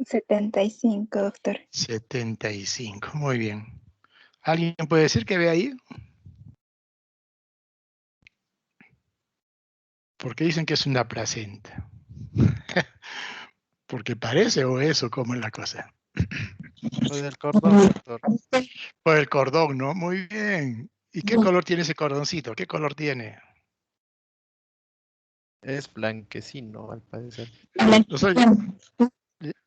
75, doctor. 75, muy bien. ¿Alguien puede decir que ve ahí? Porque dicen que es una placenta. Porque parece o eso, ¿cómo es la cosa? Por el cordón, doctor. Por el cordón, ¿no? Muy bien. ¿Y qué color tiene ese cordoncito? ¿Qué color tiene? Es blanquecino, al parecer.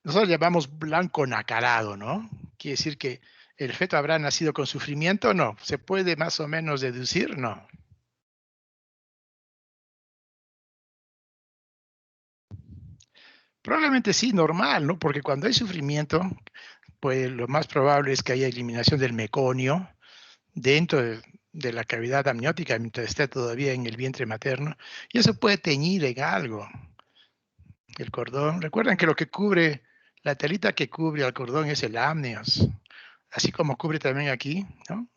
Nosotros llamamos blanco nacarado, ¿no? Quiere decir que el feto habrá nacido con sufrimiento, ¿no? ¿Se puede más o menos deducir? No. Probablemente sí, normal, ¿no? Porque cuando hay sufrimiento, pues lo más probable es que haya eliminación del meconio dentro de la cavidad amniótica mientras esté todavía en el vientre materno, y eso puede teñir en algo el cordón. Recuerden que lo que cubre, la telita que cubre al cordón es el amnios, así como cubre también aquí, ¿no?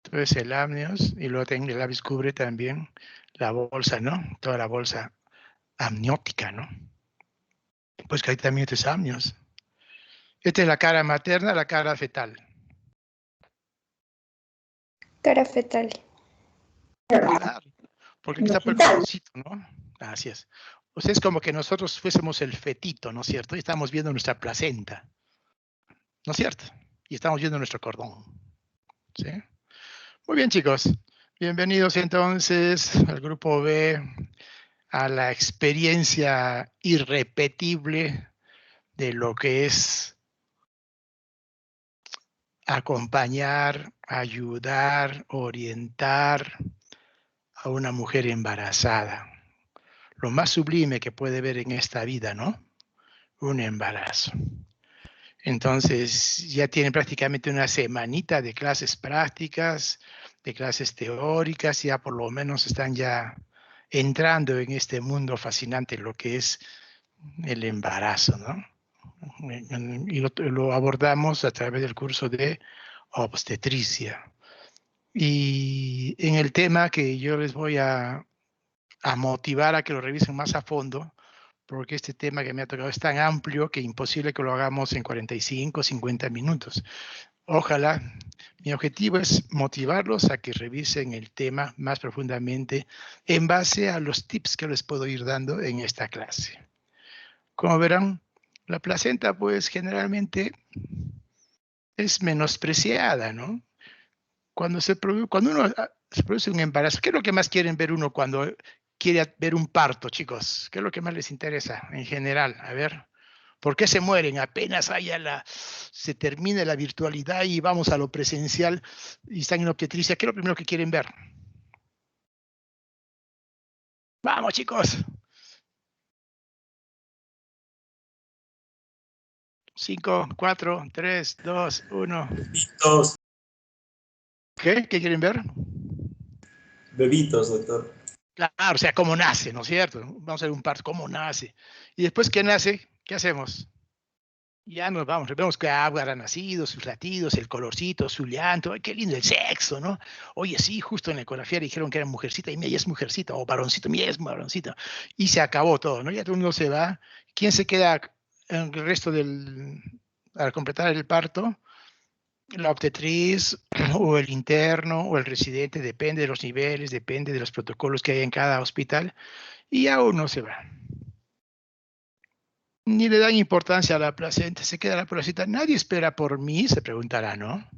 Entonces el amnios, y luego también el labis cubre también la bolsa, ¿no? Toda la bolsa amniótica, ¿no? Pues que hay también estos amnios. Esta es la cara materna, la cara fetal. Cara fetal. Claro, porque aquí está por el cordoncito, ¿no? Así es. O sea, es como que nosotros fuésemos el fetito, ¿no es cierto? Y estamos viendo nuestra placenta, ¿no es cierto? Y estamos viendo nuestro cordón, ¿sí? Muy bien, chicos. Bienvenidos entonces al grupo B, a la experiencia irrepetible de lo que es acompañar, ayudar, orientar a una mujer embarazada. Lo más sublime que puede ver en esta vida, ¿no? Un embarazo. Entonces ya tienen prácticamente una semanita de clases prácticas, de clases teóricas, ya por lo menos están ya entrando en este mundo fascinante, lo que es el embarazo, ¿no? Y lo abordamos a través del curso de obstetricia. Y en el tema que yo les voy a motivar a que lo revisen más a fondo, porque este tema que me ha tocado es tan amplio que imposible que lo hagamos en 45, 50 minutos. Ojalá, mi objetivo es motivarlos a que revisen el tema más profundamente en base a los tips que les puedo ir dando en esta clase. Como verán, la placenta pues generalmente es menospreciada, ¿no? Cuando uno se produce un embarazo, ¿qué es lo que más quieren ver uno cuando quiere ver un parto, chicos? ¿Qué es lo que más les interesa en general? A ver, ¿por qué se mueren? Apenas se termina la virtualidad y vamos a lo presencial y están en obstetricia. ¿Qué es lo primero que quieren ver? Vamos, chicos. 5, 4, 3, 2, 1. Bebitos. ¿Qué? ¿Qué quieren ver? Bebitos, doctor. Claro, o sea, cómo nace, ¿no es cierto? Vamos a hacer un parto, cómo nace. Y después que nace, ¿qué hacemos? Ya nos vamos, vemos que habrá nacido, sus latidos, el colorcito, su llanto, ay, qué lindo el sexo, ¿no? Oye, sí, justo en la ecografía dijeron que era mujercita, y mira, ya es mujercita, o varoncito, mira, es varoncito. Y se acabó todo, ¿no? Ya todo el mundo se va. ¿Quién se queda en el resto al completar el parto? La obstetriz, o el interno, o el residente, depende de los niveles, depende de los protocolos que hay en cada hospital, y ya uno se va. Ni le dan importancia a la placenta, se queda la placenta. Nadie espera por mí, se preguntará, ¿no?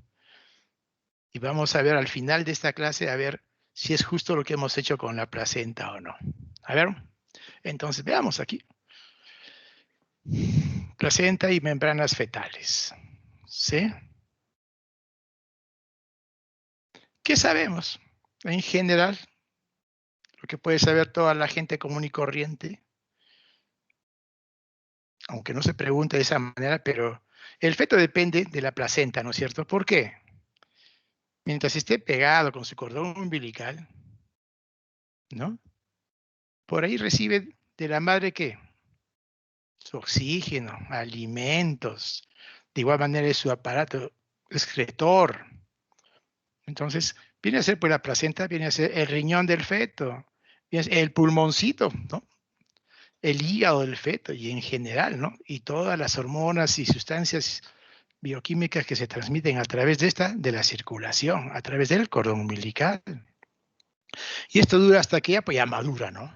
Y vamos a ver al final de esta clase, a ver si es justo lo que hemos hecho con la placenta o no. A ver, entonces veamos aquí. Placenta y membranas fetales. ¿Sí? ¿Qué sabemos? En general, lo que puede saber toda la gente común y corriente, aunque no se pregunte de esa manera, pero el feto depende de la placenta, ¿no es cierto? ¿Por qué? Mientras esté pegado con su cordón umbilical, ¿no? Por ahí recibe de la madre, ¿qué? Su oxígeno, alimentos, de igual manera es su aparato excretor. Entonces, viene a ser pues la placenta, viene a ser el riñón del feto, viene a ser el pulmoncito, ¿no? el hígado del feto y en general, ¿no? Y todas las hormonas y sustancias bioquímicas que se transmiten a través de la circulación, a través del cordón umbilical. Y esto dura hasta que ya madura, ¿no?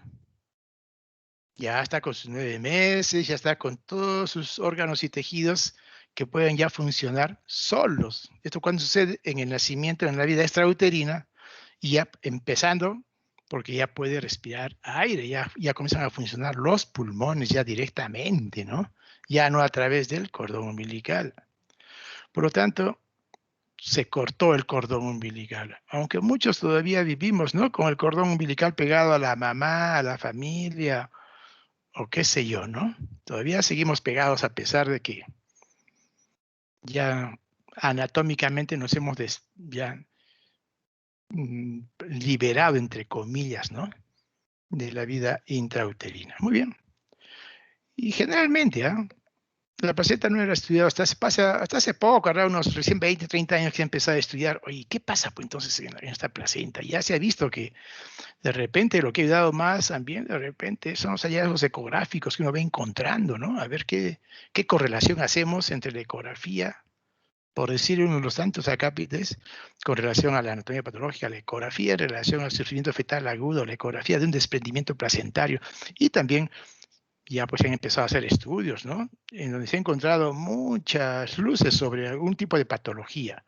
Ya está con sus 9 meses, ya está con todos sus órganos y tejidos que pueden ya funcionar solos. Esto cuando sucede en el nacimiento, en la vida extrauterina, y ya empezando, porque ya puede respirar aire, ya comienzan a funcionar los pulmones ya directamente, ¿no? Ya no a través del cordón umbilical. Por lo tanto, se cortó el cordón umbilical, aunque muchos todavía vivimos, ¿no? Con el cordón umbilical pegado a la mamá, a la familia, o qué sé yo, ¿no? Todavía seguimos pegados a pesar de que ya anatómicamente nos hemos ya liberado, entre comillas, ¿no? De la vida intrauterina. Muy bien. Y generalmente, la placenta no era estudiada hasta hace poco, ¿verdad? Unos recién 20, 30 años que se ha empezado a estudiar. Oye, ¿qué pasa pues entonces en esta placenta? Ya se ha visto que de repente lo que ha ayudado más también, de repente, son los hallazgos ecográficos que uno va encontrando, ¿no? A ver qué correlación hacemos entre la ecografía, por decir uno de los tantos acápites, con relación a la anatomía patológica, la ecografía en relación al sufrimiento fetal agudo, la ecografía de un desprendimiento placentario, y también ya pues se han empezado a hacer estudios, ¿no? En donde se han encontrado muchas luces sobre algún tipo de patología.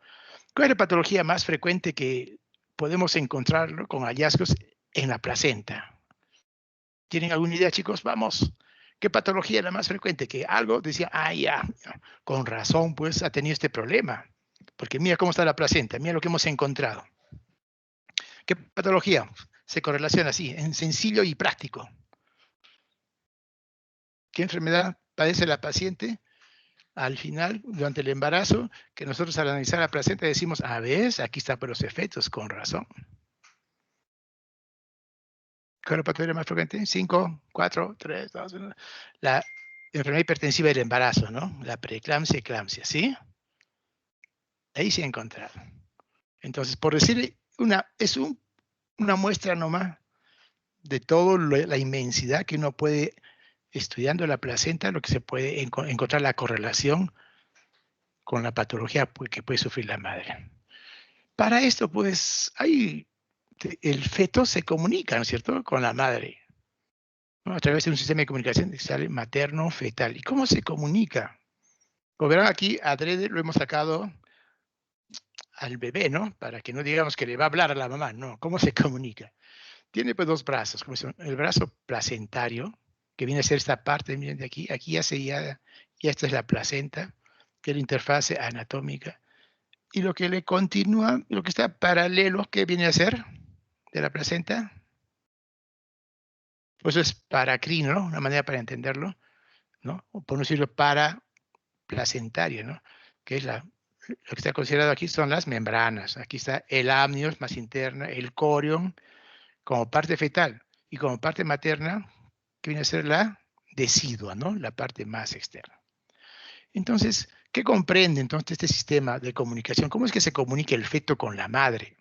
¿Cuál es la patología más frecuente que podemos encontrarlo con hallazgos en la placenta? ¿Tienen alguna idea, chicos? Vamos. ¿Qué patología es la más frecuente? Que algo decía, ya, con razón, pues ha tenido este problema. Porque mira cómo está la placenta, mira lo que hemos encontrado. ¿Qué patología se correlaciona así, en sencillo y práctico? ¿Qué enfermedad padece la paciente al final, durante el embarazo, que nosotros al analizar la placenta decimos, ves, aquí están los efectos, con razón? ¿Cuál es la patología más frecuente? 5, 4, 3, 2, 1. La enfermedad hipertensiva del embarazo, ¿no? La preeclampsia, eclampsia, ¿sí? Ahí se ha encontrado. Entonces, por decir, es una muestra nomás de toda la inmensidad que uno puede, estudiando la placenta, lo que se puede encontrar la correlación con la patología que puede sufrir la madre. Para esto, pues, el feto se comunica, ¿no es cierto?, con la madre, ¿no? A través de un sistema de comunicación materno-fetal. ¿Y cómo se comunica? Como verán aquí, adrede lo hemos sacado al bebé, ¿no? Para que no digamos que le va a hablar a la mamá, no. ¿Cómo se comunica? Tiene pues dos brazos, como el brazo placentario, que viene a ser esta parte, miren de aquí, ya esta es la placenta, que es la interfase anatómica. Y lo que le continúa, lo que está paralelo, ¿qué viene a ser de la placenta? Pues es paracrino, ¿no? Una manera para entenderlo, ¿no? O por no decirlo paraplacentario, ¿no? Que es lo que está considerado aquí son las membranas. Aquí está el amnios más interna, el corion como parte fetal y como parte materna, que viene a ser la decidua, ¿no? La parte más externa. Entonces, ¿qué comprende entonces este sistema de comunicación? ¿Cómo es que se comunica el feto con la madre?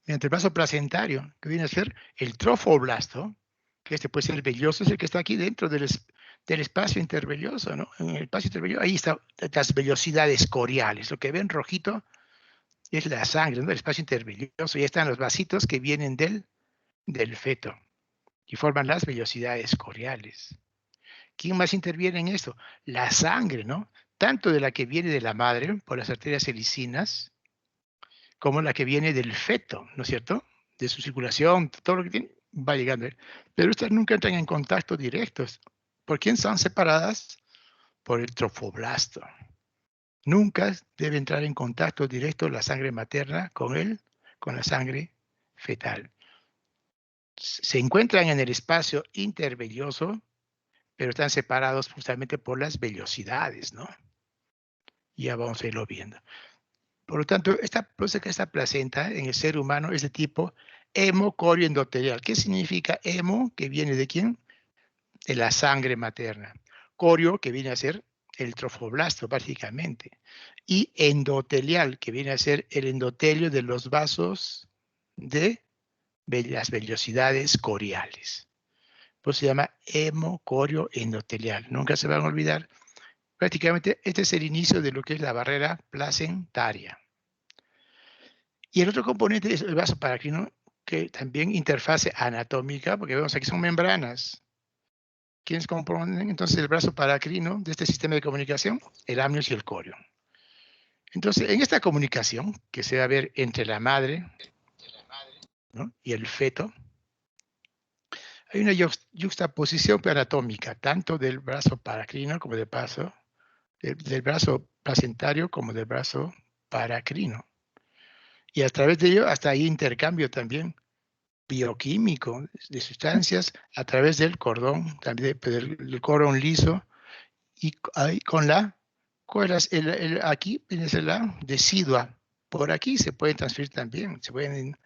Mediante el vaso placentario, que viene a ser el trofoblasto, que este puede ser el velloso, es el que está aquí dentro del espacio intervelloso, ¿no? En el espacio intervelloso, ahí están las vellosidades coriales. Lo que ven rojito es la sangre, ¿no? El espacio intervelloso. Y ahí están los vasitos que vienen del feto y forman las vellosidades coriales. ¿Quién más interviene en esto? La sangre, ¿no? Tanto de la que viene de la madre por las arterias helicinas, como la que viene del feto, ¿no es cierto? De su circulación, todo lo que tiene, va llegando. Pero estas nunca entran en contacto directo. ¿Por quién son separadas? Por el trofoblasto. Nunca debe entrar en contacto directo la sangre materna con la sangre fetal. Se encuentran en el espacio intervelloso, pero están separados justamente por las vellosidades, ¿no? Ya vamos a irlo viendo. Por lo tanto, esta placenta en el ser humano es de tipo hemocorioendotelial. ¿Qué significa hemo? Que viene de quién? De la sangre materna. Corio, que viene a ser el trofoblasto, básicamente. Y endotelial, que viene a ser el endotelio de los vasos de las vellosidades coriales. Pues se llama hemocorio endotelial. Nunca se van a olvidar. Prácticamente este es el inicio de lo que es la barrera placentaria. Y el otro componente es el vaso paracrino, que también interfase anatómica, porque vemos aquí son membranas. ¿Quiénes componen entonces el brazo paracrino de este sistema de comunicación? El amnios y el corio. Entonces, en esta comunicación que se va a ver entre la madre, ¿no?, y el feto, hay una yuxtaposición anatómica, tanto del brazo paracrino como del brazo placentario como del brazo paracrino. Y a través de ello hasta hay intercambio también bioquímico de sustancias a través del cordón, también del cordón liso, y con aquí es la decidua. Por aquí se pueden transferir también, se pueden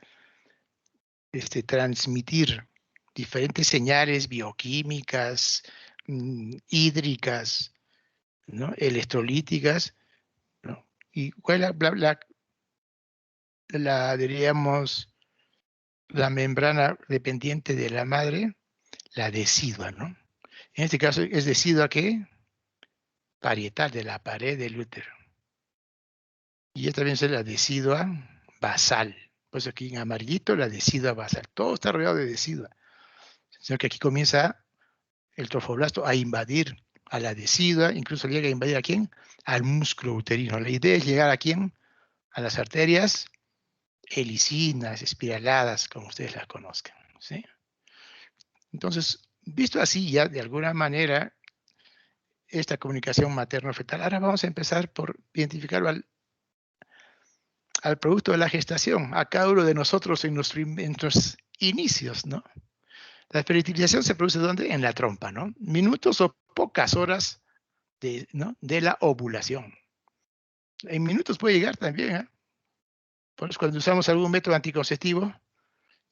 transmitir diferentes señales bioquímicas, hídricas, ¿no?, electrolíticas, ¿no? Y cuál es diríamos, la membrana dependiente de la madre, la decidua, ¿no? En este caso es decidua ¿qué? Parietal, de la pared del útero. Y esta también es la decidua basal. Pues aquí en amarillito la decidua basal. Todo está rodeado de decidua. Sino que aquí comienza el trofoblasto a invadir a la decidua, incluso llega a invadir ¿a quién? Al músculo uterino. La idea es llegar ¿a quién? A las arterias helicinas, espiraladas, como ustedes las conozcan, ¿sí? Entonces, visto así ya de alguna manera esta comunicación materno-fetal, ahora vamos a empezar por identificarlo al producto de la gestación, a cada uno de nosotros en nuestros inicios, ¿no? La fertilización se produce ¿dónde? En la trompa, ¿no? Minutos o pocas horas ¿no?, de la ovulación. En minutos puede llegar también, ¿eh? Por eso cuando usamos algún método anticonceptivo,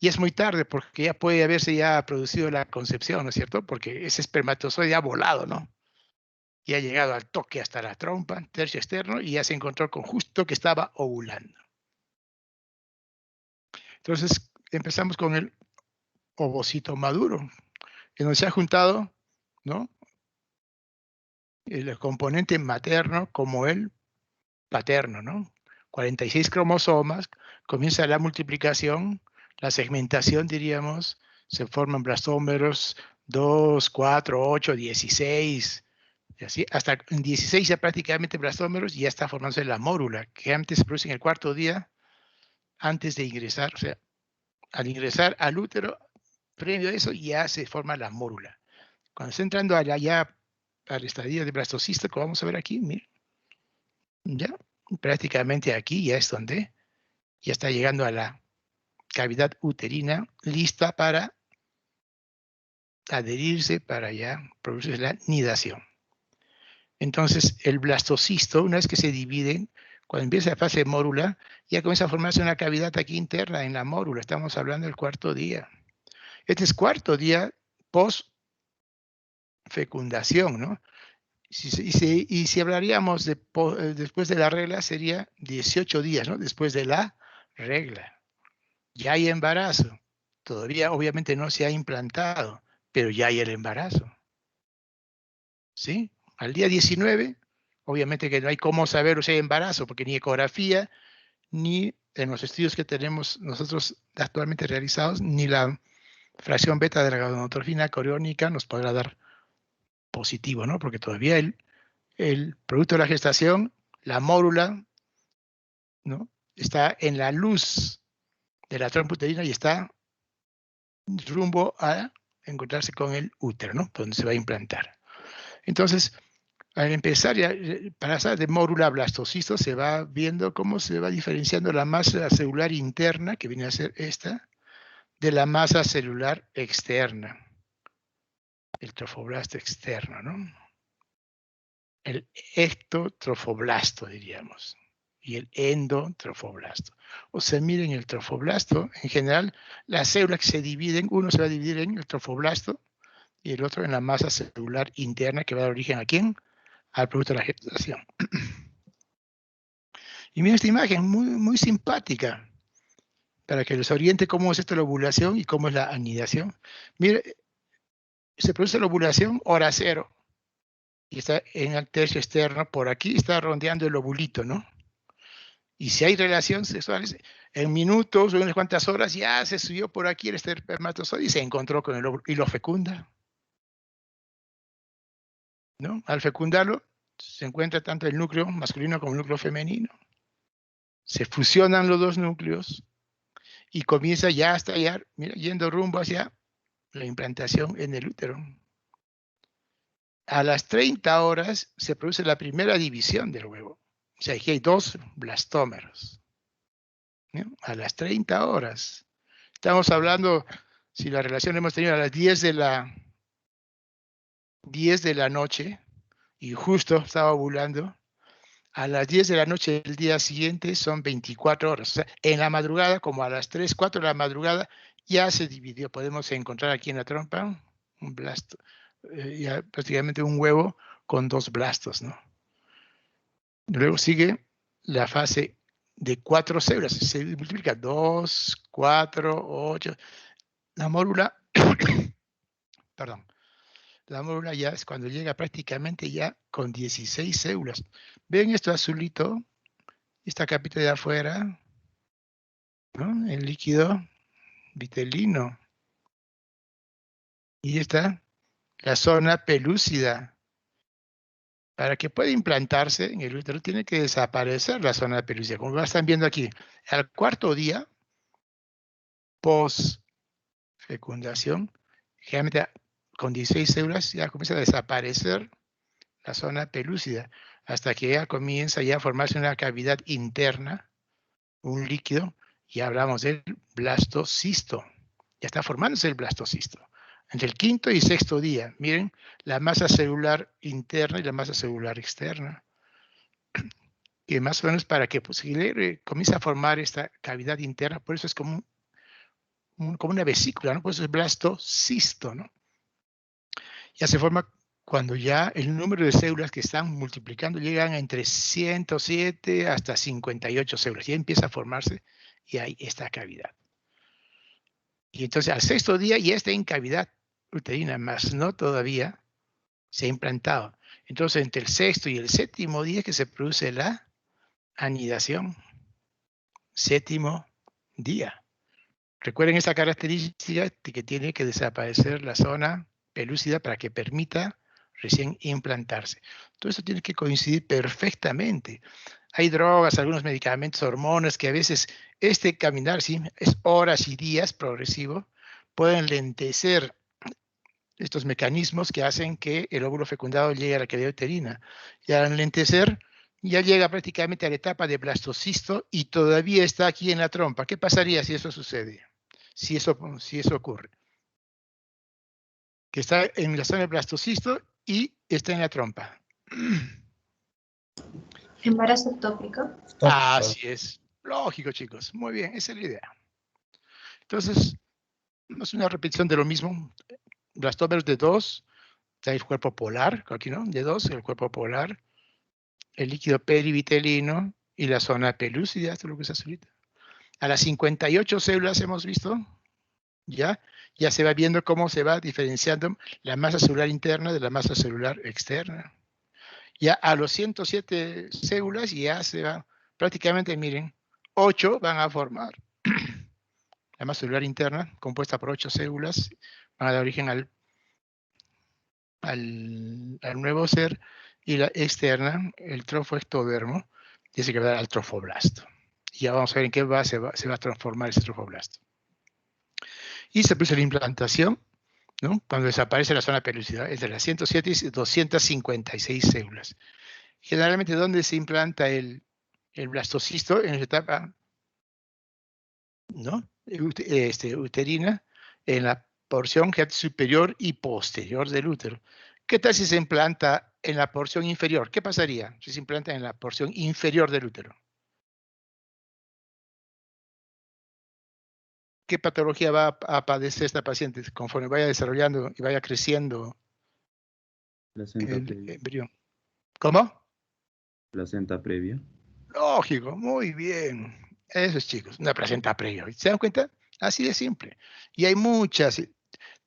y es muy tarde porque ya puede haberse ya producido la concepción, ¿no es cierto? Porque ese espermatozoide ya ha volado, ¿no? Y ha llegado al toque hasta la trompa, tercio externo, y ya se encontró con justo que estaba ovulando. Entonces empezamos con el ovocito maduro, en donde se ha juntado, ¿no?, el componente materno como el paterno, ¿no? 46 cromosomas, comienza la multiplicación, la segmentación, diríamos, se forman blastómeros 2, 4, 8, 16, y así, hasta en 16 ya prácticamente blastómeros y ya está formándose la mórula, que antes se produce en el cuarto día, antes de ingresar, o sea, al ingresar al útero, previo a eso ya se forma la mórula. Cuando está entrando allá al estadio de blastocisto, como vamos a ver aquí, miren, ya prácticamente aquí ya es donde ya está llegando a la cavidad uterina, lista para adherirse, para ya producir la nidación. Entonces, el blastocisto, una vez que se dividen, cuando empieza la fase de mórula, ya comienza a formarse una cavidad aquí interna en la mórula. Estamos hablando del cuarto día. Este es cuarto día post-fecundación, ¿no? Y si hablaríamos después de la regla, sería 18 días, ¿no? Después de la regla. Ya hay embarazo. Todavía, obviamente, no se ha implantado, pero ya hay el embarazo. ¿Sí? Al día 19, obviamente que no hay cómo saber si hay embarazo, porque ni ecografía, ni en los estudios que tenemos nosotros actualmente realizados, ni la fracción beta de la gonadotropina coriónica nos podrá dar positivo, ¿no? Porque todavía el producto de la gestación, la mórula, ¿no?, está en la luz de la trompa uterina y está rumbo a encontrarse con el útero, ¿no?, donde se va a implantar. Entonces, al empezar ya, para pasar de mórula a blastocisto, se va viendo cómo se va diferenciando la masa celular interna, que viene a ser esta, de la masa celular externa, el trofoblasto externo, ¿no? El ectotrofoblasto, diríamos, y el endotrofoblasto. O sea, miren, el trofoblasto, en general, las células que se dividen, uno se va a dividir en el trofoblasto y el otro en la masa celular interna, que va a dar origen ¿a quién? Al producto de la gestación. Y miren esta imagen, muy, muy simpática, para que les oriente cómo es esto la ovulación y cómo es la anidación. Mire, se produce la ovulación hora cero. Y está en el tercio externo, por aquí está rondeando el ovulito, ¿no? Y si hay relaciones sexuales, en minutos o en unas cuantas horas ya se subió por aquí el espermatozoide y se encontró con el óvulo y lo fecunda, ¿no? Al fecundarlo, se encuentra tanto el núcleo masculino como el núcleo femenino. Se fusionan los dos núcleos y comienza ya a estallar, mira, yendo rumbo hacia la implantación en el útero. A las 30 horas se produce la primera división del huevo. O sea, aquí hay 2 blastómeros, ¿no? A las 30 horas. Estamos hablando, si la relación hemos tenido a las 10 de la noche, y justo estaba ovulando, a las 10 de la noche del día siguiente son 24 horas. O sea, en la madrugada, como a las 3, 4 de la madrugada, ya se dividió. Podemos encontrar aquí en la trompa un blasto, ya prácticamente un huevo con 2 blastos, ¿no? Luego sigue la fase de 4 células. Se multiplica 2, 4, 8. La mórula, perdón, la mórula ya es cuando llega prácticamente ya con 16 células. ¿Ven esto azulito? Esta capita de afuera, ¿no? El líquido vitelino. Y esta, la zona pelúcida. Para que pueda implantarse en el útero tiene que desaparecer la zona pelúcida. Como están viendo aquí, al 4.º día, post fecundación, generalmente con 16 células ya comienza a desaparecer la zona pelúcida, hasta que ya comienza ya a formarse una cavidad interna, un líquido, y hablamos del blastocisto. Ya está formándose el blastocisto. Entre el 5.º y 6.º día, miren, la masa celular interna y la masa celular externa, que más o menos para que pues, comience a formar esta cavidad interna, por eso es como una vesícula, ¿no? Por eso es blastocisto, ¿no? Ya se forma cuando ya el número de células que están multiplicando llegan entre 107 hasta 58 células. Ya empieza a formarse y hay esta cavidad. Y entonces al 6.º día ya está en cavidad uterina, más no todavía se ha implantado. Entonces entre el 6.º y el 7.º día es que se produce la anidación. 7.º día. Recuerden esta característica de que tiene que desaparecer la zona pelúcida para que permita recién implantarse. Todo esto tiene que coincidir perfectamente. Hay drogas, algunos medicamentos, hormonas, que a veces este caminar, ¿sí? Es horas y días progresivo, pueden lentecer estos mecanismos que hacen que el óvulo fecundado llegue a la cavidad uterina. Y al lentecer, ya llega prácticamente a la etapa de blastocisto y todavía está aquí en la trompa. ¿Qué pasaría si eso sucede? Si eso ocurre. Que está en la zona del blastocisto y está en la trompa. Embarazo ectópico. Así es. Lógico, chicos. Muy bien, esa es la idea. Entonces, es una repetición de lo mismo. Blastómeros de 2, está el cuerpo polar, aquí no, de 2, el cuerpo polar, el líquido perivitelino y la zona pelúcida, esto es lo que es azulita. A las 58 células hemos visto, ya se va viendo cómo se va diferenciando la masa celular interna de la masa celular externa. Ya a los 107 células ya se va, prácticamente, miren, 8 van a formar la masa celular interna, compuesta por 8 células, van a dar origen al nuevo ser, y la externa, el trofoectodermo, dice que va a dar al trofoblasto. Y ya vamos a ver en qué se va a transformar ese trofoblasto. Y se produce la implantación, ¿no? Cuando desaparece la zona pelúcida, entre las 107 y 256 células. Generalmente, ¿dónde se implanta el blastocisto? En la etapa, ¿no? Uterina, en la porción superior y posterior del útero. ¿Qué tal si se implanta en la porción inferior? ¿Qué pasaría si se implanta en la porción inferior del útero? ¿Qué patología va a padecer esta paciente conforme vaya desarrollando y vaya creciendo el embrión? ¿Cómo? Placenta previa. Lógico, muy bien. Eso es, chicos, una placenta previa. ¿Se dan cuenta? Así de simple. Y hay muchas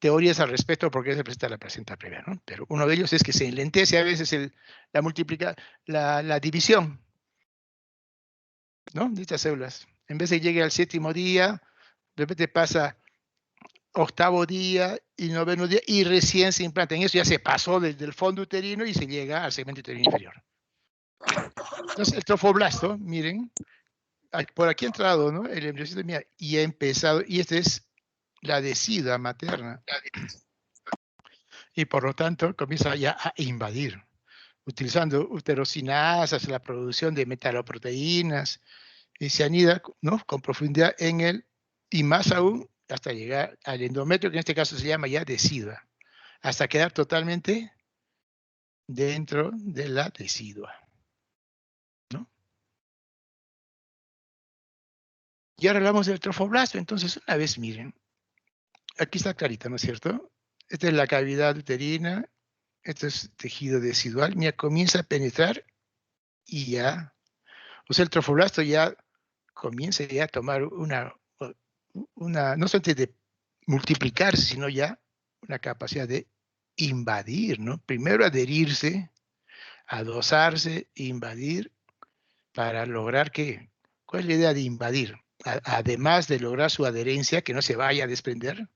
teorías al respecto porque se presenta la placenta previa, ¿no? Pero uno de ellos es que se enlentece a veces la división, ¿no? De estas células. En vez de llegue al 7º día, de repente pasa 8º día y 9º día y recién se implanta. En eso ya se pasó desde el fondo uterino y se llega al segmento uterino inferior. Entonces, el trofoblasto, miren, por aquí ha entrado, ¿no? El embriocito, mira, y ha empezado, y esta es la decidua materna. Y por lo tanto comienza ya a invadir, utilizando uterocinasas, la producción de metaloproteínas, y se anida, ¿no? Con profundidad en el, y más aún, hasta llegar al endometrio, que en este caso se llama ya decidua, hasta quedar totalmente dentro de la decidua, ¿no? Y ahora hablamos del trofoblasto. Entonces, una vez, miren, aquí está clarita, ¿no es cierto? Esta es la cavidad uterina, esto es tejido decidual, mira, comienza a penetrar y ya, o sea, el trofoblasto ya comienza ya a tomar no solamente de multiplicarse, sino ya una capacidad de invadir, ¿no? Primero adherirse, adosarse, invadir, para lograr ¿qué? ¿Cuál es la idea de invadir? Además de lograr su adherencia, que no se vaya a desprender,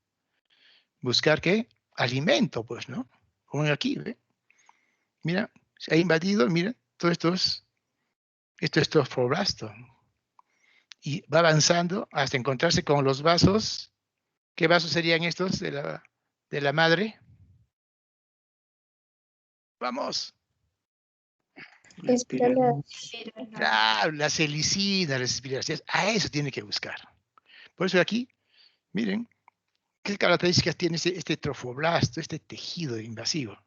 buscar ¿qué? Alimento, pues, ¿no? Como aquí, ¿ve? Mira, se ha invadido, mira, esto es trofoblasto. Y va avanzando hasta encontrarse con los vasos. ¿Qué vasos serían estos de la madre? Vamos. Claro, las helicinas, las espirales, a eso tiene que buscar. Por eso aquí, miren, ¿qué características tiene este trofoblasto, este tejido invasivo?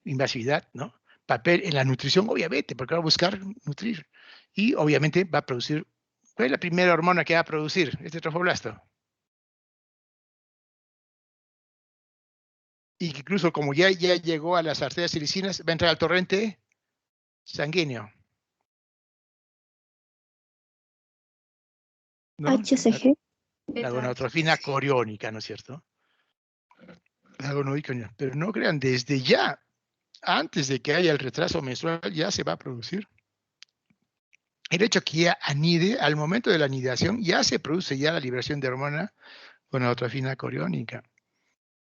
Invasividad, ¿no? Papel en la nutrición, obviamente, porque va a buscar nutrir. Y obviamente va a producir, ¿cuál es la primera hormona que va a producir este trofoblasto? Y que incluso como ya llegó a las arterias silicinas, va a entrar al torrente sanguíneo. ¿No? HCG. La gonadotrofina coriónica, ¿no es cierto? La gonadotrofina. Pero no crean, desde ya, antes de que haya el retraso menstrual, ya se va a producir. El hecho que ya anide, al momento de la anidación, ya se produce ya la liberación de hormona gonadotrofina coriónica.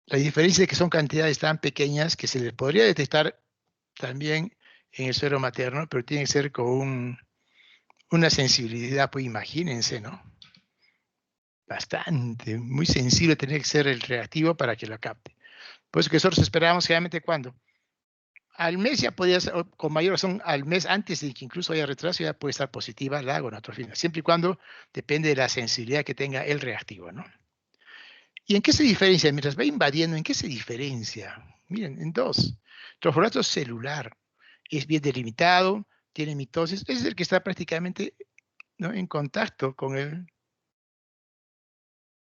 La diferencia es que son cantidades tan pequeñas que se les podría detectar también en el suero materno, pero tiene que ser con una sensibilidad, pues imagínense, ¿no? Bastante, muy sensible, tiene que ser el reactivo para que lo capte. Por eso que nosotros esperamos generalmente ¿cuándo? Al mes ya podría ser, con mayor razón, al mes antes de que incluso haya retraso, ya puede estar positiva la gonadotrofina, siempre y cuando depende de la sensibilidad que tenga el reactivo, ¿no? ¿Y en qué se diferencia? Mientras va invadiendo, ¿en qué se diferencia? Miren, en dos. Trofoblasto celular es bien delimitado, tiene mitosis, es el que está prácticamente, ¿no?, en contacto con el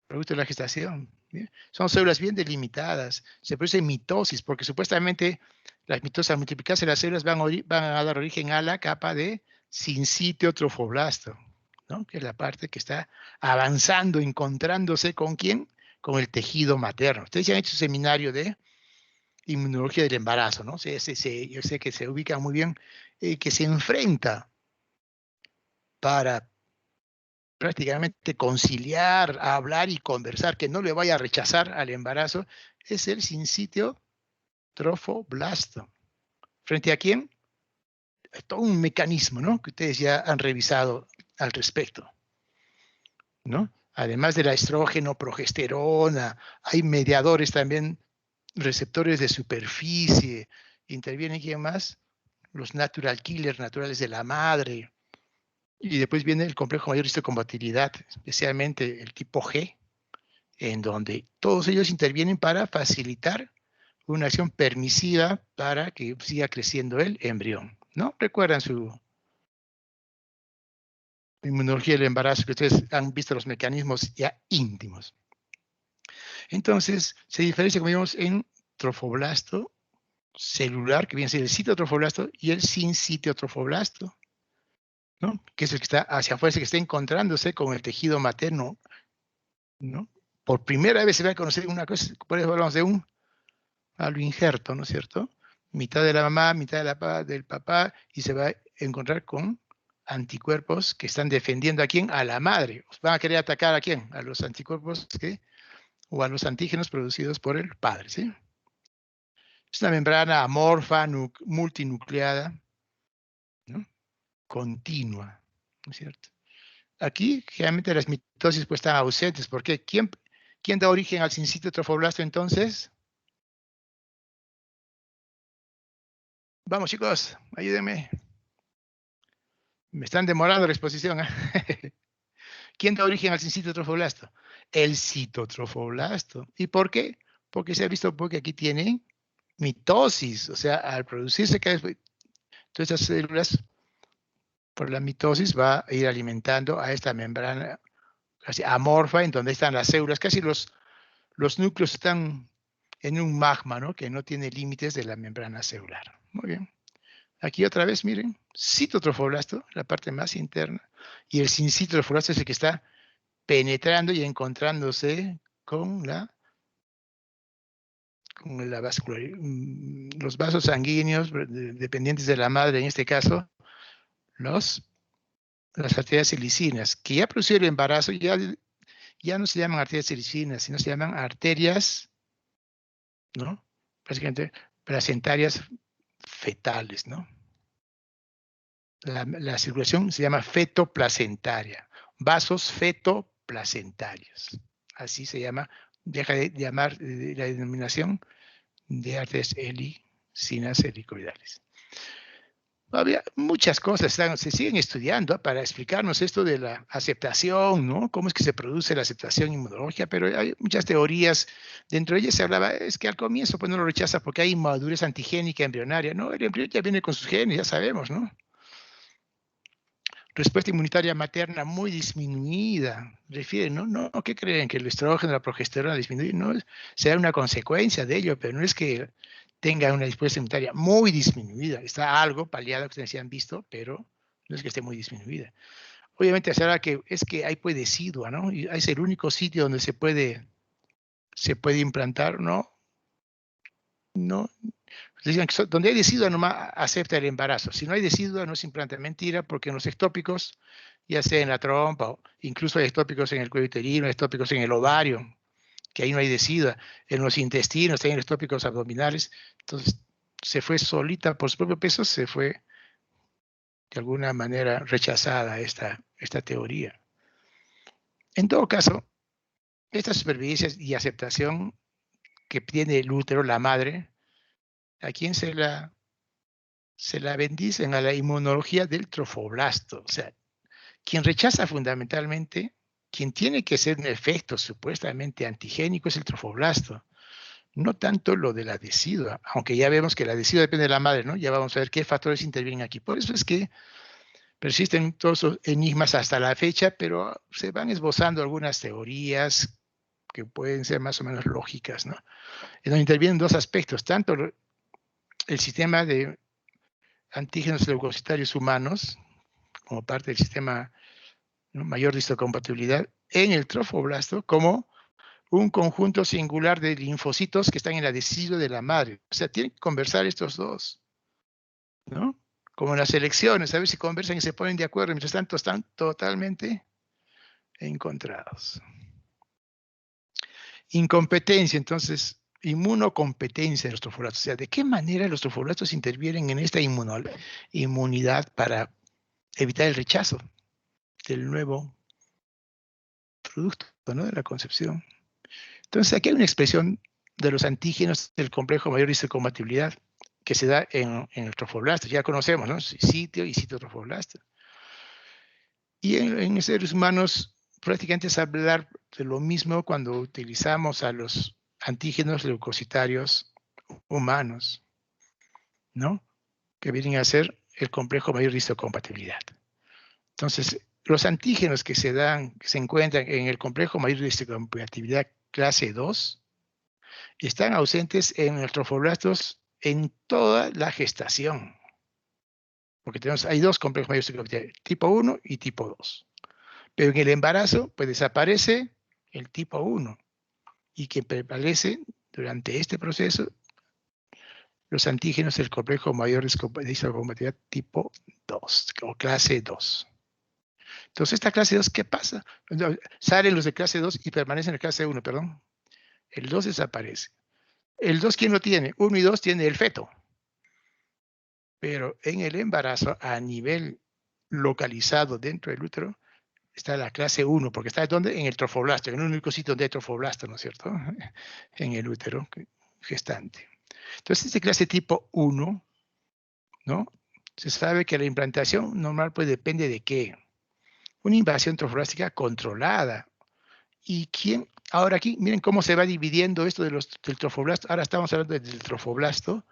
producto de la gestación. ¿Bien? Son células bien delimitadas, se produce mitosis, porque supuestamente las mitosis al multiplicarse las células van a dar origen a la capa de sincitio trofoblasto, ¿no?, que es la parte que está avanzando, encontrándose con ¿quién? Con el tejido materno. Ustedes ya han hecho seminario de inmunología del embarazo, ¿no? Yo sé que se ubica muy bien, que se enfrenta para prácticamente conciliar, hablar y conversar, que no le vaya a rechazar al embarazo, es el sincitio trofoblasto. ¿Frente a quién? Es todo un mecanismo, ¿no?, que ustedes ya han revisado al respecto, ¿no? Además de la estrógeno, progesterona, hay mediadores también, receptores de superficie. ¿Interviene quién más? Los natural killers naturales de la madre. Y después viene el complejo mayor de histocompatibilidad, especialmente el tipo G, en donde todos ellos intervienen para facilitar una acción permisiva para que siga creciendo el embrión, ¿no? Recuerdan su inmunología del embarazo, que ustedes han visto los mecanismos ya íntimos. Entonces, se diferencia, como vimos, en trofoblasto celular, que viene a ser el citotrofoblasto, y el sincitiotrofoblasto, ¿no?, que es el que está hacia afuera, el que está encontrándose con el tejido materno, ¿no?, Por primera vez se va a conocer una cosa, por eso hablamos de un aloinjerto, ¿no es cierto? Mitad de la mamá, mitad del papá, y se va a encontrar con anticuerpos que están defendiendo a quién, a la madre. ¿Van a querer atacar a quién? A los anticuerpos o a los antígenos producidos por el padre, ¿sí? Es una membrana amorfa, multinucleada, ¿no? Continua, ¿no es cierto? Aquí, generalmente las mitosis pues están ausentes. ¿Por qué? ¿Quién da origen al sincito trofoblasto entonces? Vamos, chicos, ayúdenme. Me están demorando la exposición, ¿eh? ¿Quién da origen al sincito trofoblasto? El citotrofoblasto. ¿Y por qué? Porque se ha visto porque aquí tiene mitosis. O sea, al producirse todas estas células, por la mitosis va a ir alimentando a esta membrana casi amorfa, en donde están las células. Casi los núcleos están en un magma, ¿no? Que no tiene límites de la membrana celular. Muy bien. Aquí otra vez, miren, citotrofoblasto, la parte más interna, y el sincitotrofoblasto es el que está penetrando y encontrándose con la los vasos sanguíneos dependientes de la madre, en este caso, las arterias silicinas, que ya produjeron el embarazo, ya no se llaman arterias silicinas, sino se llaman arterias, ¿no? Básicamente, placentarias fetales, ¿no? La circulación se llama fetoplacentaria, vasos fetoplacentarios. Así se llama, deja de llamar la denominación de arterias helicinas helicoidales. Había muchas cosas, se siguen estudiando para explicarnos esto de la aceptación, ¿no? Cómo es que se produce la aceptación inmunológica, pero hay muchas teorías. Dentro de ellas se hablaba, es que al comienzo pues no lo rechaza porque hay inmadurez antigénica embrionaria. No, el embrión ya viene con sus genes, ya sabemos, ¿no? Respuesta inmunitaria materna muy disminuida. Refieren, ¿no? ¿Qué creen? ¿Que el estrógeno, la progesterona disminuye? No, será una consecuencia de ello, pero no es que tenga una respuesta inmunitaria muy disminuida. Está algo paliado que ustedes han visto, pero no es que esté muy disminuida. Obviamente será que es que hay pues decidua, ¿no? Y es el único sitio donde se puede implantar, ¿no? No. Decían que donde hay decidua nomás acepta el embarazo. Si no hay decidua no se implanta. Mentira, porque en los ectópicos, ya sea en la trompa, o incluso hay ectópicos en el cuello uterino, ectópicos en el ovario, que ahí no hay decidua. En los intestinos hay ectópicos abdominales. Entonces, se fue solita por su propio peso, se fue de alguna manera rechazada esta teoría. En todo caso, esta supervivencia y aceptación que tiene el útero, la madre, ¿a quién se la bendicen? A la inmunología del trofoblasto. O sea, quien rechaza fundamentalmente, quien tiene que ser un efecto supuestamente antigénico es el trofoblasto, no tanto lo de la decidua, aunque ya vemos que la decidua depende de la madre, ¿no? Ya vamos a ver qué factores intervienen aquí. Por eso es que persisten todos esos enigmas hasta la fecha, pero se van esbozando algunas teorías que pueden ser más o menos lógicas, ¿no? En donde intervienen dos aspectos, tanto el sistema de antígenos leucocitarios humanos, como parte del sistema, ¿no?, mayor de histocompatibilidad, en el trofoblasto, como un conjunto singular de linfocitos que están en la decidua de la madre. O sea, tienen que conversar estos dos, ¿no? Como en las elecciones, a ver si conversan y se ponen de acuerdo, mientras tanto están totalmente encontrados. Incompetencia, entonces, inmunocompetencia de los trofoblastos. O sea, ¿de qué manera los trofoblastos intervienen en esta inmunidad para evitar el rechazo del nuevo producto, ¿no?, de la concepción? Entonces, aquí hay una expresión de los antígenos del complejo mayor de histocompatibilidad que se da en el trofoblasto. Ya conocemos, ¿no? Sitio y citotrofoblasto. Y en seres humanos prácticamente es hablar de lo mismo cuando utilizamos a los antígenos leucocitarios humanos, ¿no? Que vienen a ser el complejo mayor de histocompatibilidad. Entonces, los antígenos que se encuentran en el complejo mayor de histocompatibilidad clase 2 están ausentes en los trofoblastos en toda la gestación. Porque hay dos complejos mayores de histocompatibilidad, tipo 1 y tipo 2. Pero en el embarazo, pues desaparece el tipo 1 y que prevalecen durante este proceso los antígenos del complejo mayor de histocompatibilidad tipo 2 o clase 2. Entonces, esta clase 2, ¿qué pasa? Salen los de clase 2 y permanecen en la clase 1, perdón. El 2 desaparece. El 2, ¿quién lo tiene? 1 y 2 tiene el feto. Pero en el embarazo, a nivel localizado dentro del útero, está la clase 1, porque está ¿dónde? En el trofoblasto, en el único sitio donde hay trofoblasto, ¿no es cierto? En el útero gestante. Entonces, esta clase tipo 1, ¿no? Se sabe que la implantación normal pues depende de qué. Una invasión trofoblástica controlada. ¿Y quién? Ahora aquí, miren cómo se va dividiendo esto del trofoblasto. Ahora estamos hablando del trofoblasto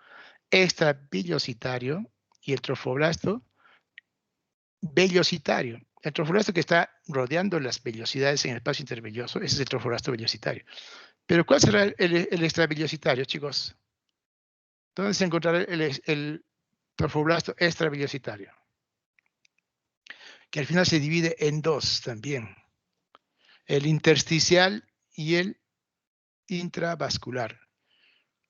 extravillositario y el trofoblasto vellositario. El trofoblasto que está rodeando las vellosidades en el espacio intervelloso, ese es el trofoblasto vellositario. Pero ¿cuál será el extravillositario, chicos? ¿Dónde se encontrará el trofoblasto extravillositario? Que al final se divide en dos también. El intersticial y el intravascular.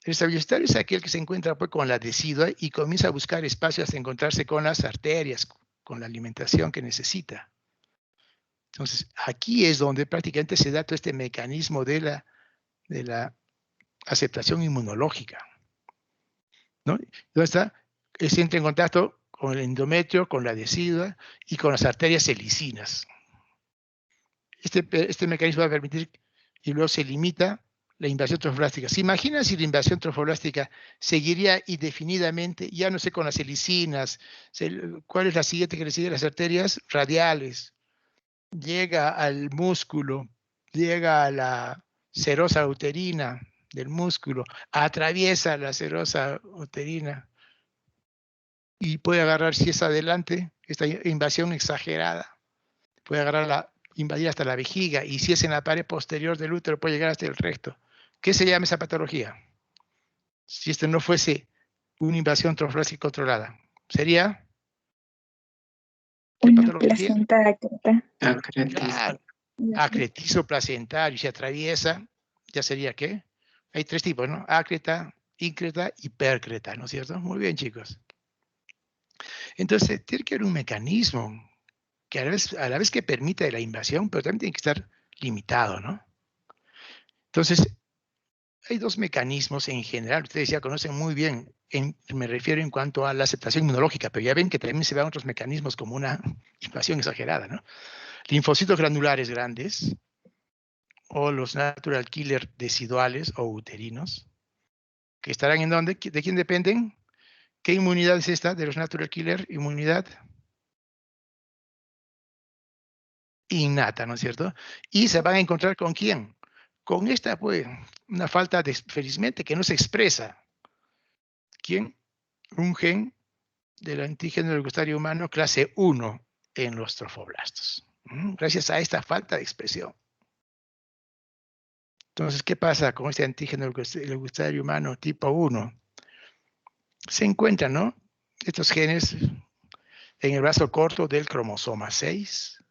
El extravillositario es aquel que se encuentra pues, con la decidua y comienza a buscar espacios hasta encontrarse con las arterias, con la alimentación que necesita. Entonces, aquí es donde prácticamente se da todo este mecanismo de la aceptación inmunológica, ¿no? ¿Dónde está? Se entra en contacto con el endometrio, con la decidua y con las arterias helicinas. Este mecanismo va a permitir y luego se limita la invasión trofoblástica. ¿Se imaginan si la invasión trofoblástica seguiría indefinidamente, ya no sé, con las helicinas? ¿Cuál es la siguiente que le sigue? Las arterias radiales. Llega al músculo, llega a la serosa uterina del músculo, atraviesa la serosa uterina y puede agarrar, si es adelante, esta invasión exagerada, puede agarrar invadir hasta la vejiga, y si es en la pared posterior del útero puede llegar hasta el recto. ¿Qué se llama esa patología? Si esto no fuese una invasión trofoblástica controlada, ¿sería qué Una patología? placenta ácreta. Claro, acretizo placentario, se atraviesa, ya sería ¿qué? Hay tres tipos, ¿no? Ácreta, íncreta y percreta, ¿no es cierto? Muy bien, chicos. Entonces, tiene que haber un mecanismo que a la vez que permita la invasión, pero también tiene que estar limitado, ¿no? Entonces, hay dos mecanismos en general, ustedes ya conocen muy bien, me refiero en cuanto a la aceptación inmunológica, pero ya ven que también se ven otros mecanismos como una invasión exagerada, ¿no? Linfocitos granulares grandes, o los natural killer deciduales o uterinos, que estarán en dónde, ¿de quién dependen? ¿Qué inmunidad es esta de los natural killer? Inmunidad innata, ¿no es cierto? Y se van a encontrar con quién? Con esta, pues, una falta de, felizmente, que no se expresa. ¿Quién? Un gen del antígeno del gustario humano clase 1 en los trofoblastos. Gracias a esta falta de expresión. Entonces, ¿qué pasa con este antígeno del gustario humano tipo 1? Se encuentran, ¿no? Estos genes en el brazo corto del cromosoma 6.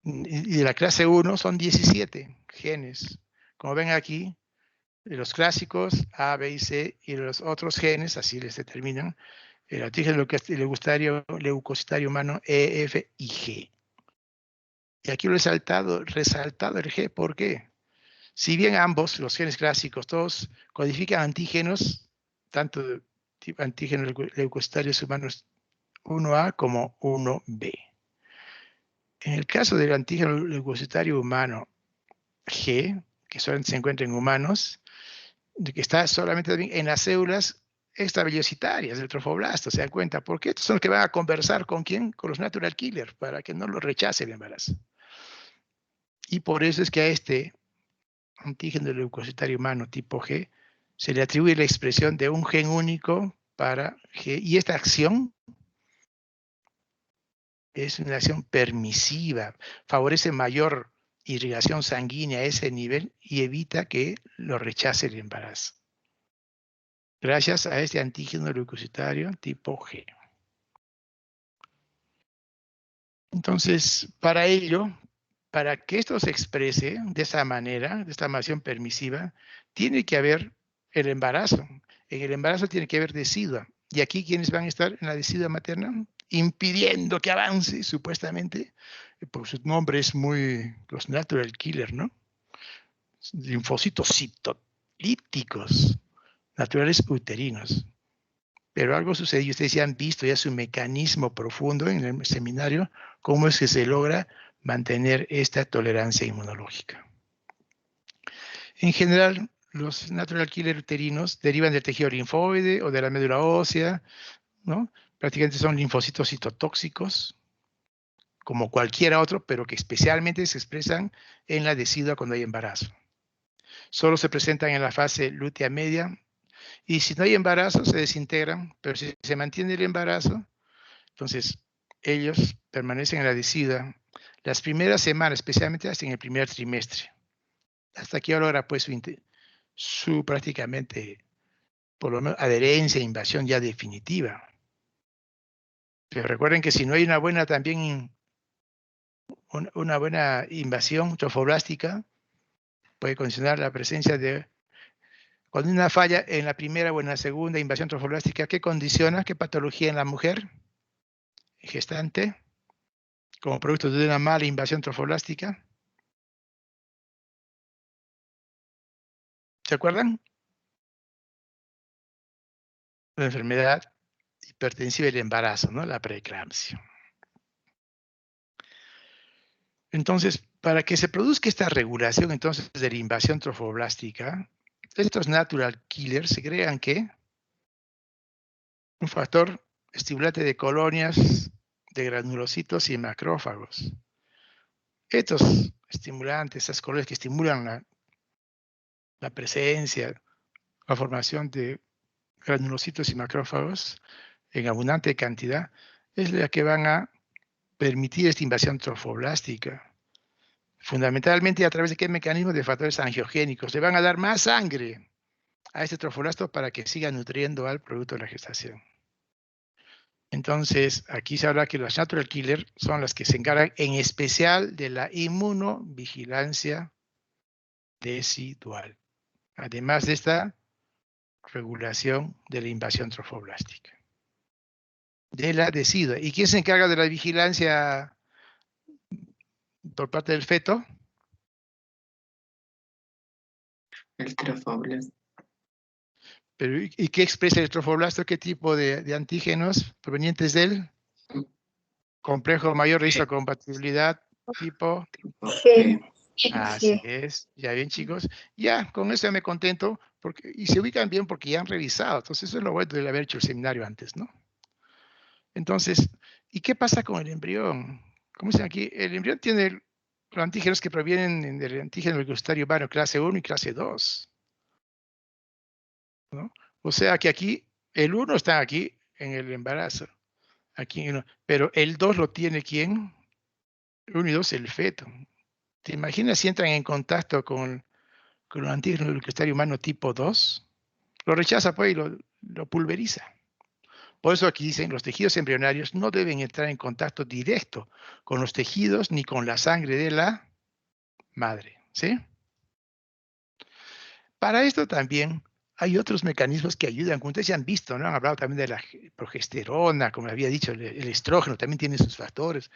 Y de la clase 1 son 17 genes. Como ven aquí, de los clásicos A, B y C, y los otros genes, así les determinan, el antígeno leucocitario humano E, F y G. Y aquí lo he resaltado el G, ¿por qué? Si bien ambos, los genes clásicos, todos codifican antígenos, tanto antígenos leucocitarios humanos 1A como 1B. En el caso del antígeno leucocitario humano G, que solamente se encuentra en humanos, que está solamente en las células extravellositarias del trofoblasto, ¿se dan cuenta? Porque estos son los que van a conversar con quién, con los natural killers, para que no los rechace el embarazo. Y por eso es que a este antígeno leucocitario humano tipo G se le atribuye la expresión de un gen único para G, y esta acción es una acción permisiva, favorece mayor irrigación sanguínea a ese nivel y evita que lo rechace el embarazo. Gracias a este antígeno leucocitario tipo G. Entonces, para ello, para que esto se exprese de esa manera, de esta masturbación permisiva, tiene que haber el embarazo. En el embarazo tiene que haber decidua. Y aquí, ¿quiénes van a estar en la decidua materna? Impidiendo que avance, supuestamente. Por su nombre es muy, los natural killer, ¿no? Linfocitos citolíticos, naturales uterinos. Pero algo sucedió, ustedes ya han visto ya su mecanismo profundo en el seminario, cómo es que se logra mantener esta tolerancia inmunológica. En general, los natural killer uterinos derivan del tejido linfoide o de la médula ósea, ¿no? Prácticamente son linfocitos citotóxicos, como cualquiera otro, pero que especialmente se expresan en la decidua cuando hay embarazo. Solo se presentan en la fase lútea media, y si no hay embarazo se desintegran, pero si se mantiene el embarazo, entonces ellos permanecen en la decidua las primeras semanas, especialmente hasta en el primer trimestre. Hasta aquí logra pues su prácticamente, por lo menos, adherencia e invasión ya definitiva. Pero recuerden que si no hay una buena también, una buena invasión trofoblástica, puede condicionar la presencia de, cuando hay una falla en la primera o en la segunda invasión trofoblástica, ¿qué condiciona? ¿Qué patología en la mujer gestante? Como producto de una mala invasión trofoblástica. ¿Se acuerdan? La enfermedad hipertensiva del embarazo, ¿no? La preeclampsia. Entonces, para que se produzca esta regulación entonces de la invasión trofoblástica, estos natural killers se crean que un factor estimulante de colonias de granulocitos y macrófagos. Estos estimulantes, esas colonias que estimulan la presencia, la formación de granulocitos y macrófagos en abundante cantidad, es la que van a permitir esta invasión trofoblástica. Fundamentalmente a través de qué mecanismo de factores angiogénicos. Le van a dar más sangre a este trofoblasto para que siga nutriendo al producto de la gestación. Entonces, aquí se habla que los natural killers son las que se encargan en especial de la inmunovigilancia decidual, además de esta regulación de la invasión trofoblástica. De la decidua. ¿Y quién se encarga de la vigilancia por parte del feto? El trofoblasto. Pero, ¿y qué expresa el trofoblasto? ¿Qué tipo de antígenos provenientes de él? Complejo mayor de histocompatibilidad tipo. G. Así es. Ya bien, chicos. Ya, con eso ya me contento. Y se ubican bien porque ya han revisado. Entonces, eso es lo bueno de haber hecho el seminario antes, ¿no? Entonces, ¿y qué pasa con el embrión? Como dicen aquí, el embrión tiene los antígenos que provienen del antígeno leucocitario humano clase 1 y clase 2. ¿No? O sea que aquí, el 1 está aquí en el embarazo. Aquí, pero el 2 lo tiene ¿quién? 1 y 2 el feto. ¿Te imaginas si entran en contacto con los antígenos leucocitario humano tipo 2? Lo rechaza pues y lo pulveriza. Por eso aquí dicen, los tejidos embrionarios no deben entrar en contacto directo con los tejidos ni con la sangre de la madre, ¿sí? Para esto también hay otros mecanismos que ayudan, como ustedes ya han visto, ¿no? Han hablado también de la progesterona, como había dicho, el estrógeno también tiene sus factores,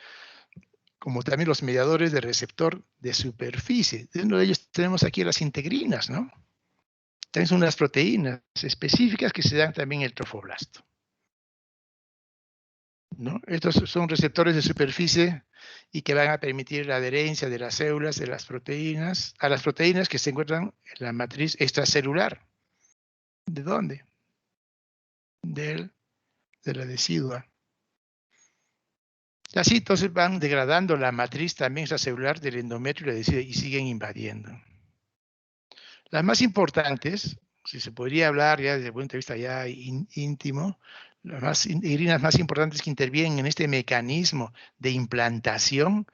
como también los mediadores de receptor de superficie. Uno de ellos tenemos aquí las integrinas, ¿no? También son unas proteínas específicas que se dan también en el trofoblasto, ¿no? Estos son receptores de superficie y que van a permitir la adherencia de las células de las proteínas a las proteínas que se encuentran en la matriz extracelular. ¿De dónde? De la decidua. Así entonces van degradando la matriz también extracelular del endometrio y la decidua y siguen invadiendo. Las más importantes, si se podría hablar ya desde el punto de vista ya íntimo, las integrinas más importantes que intervienen en este mecanismo de implantación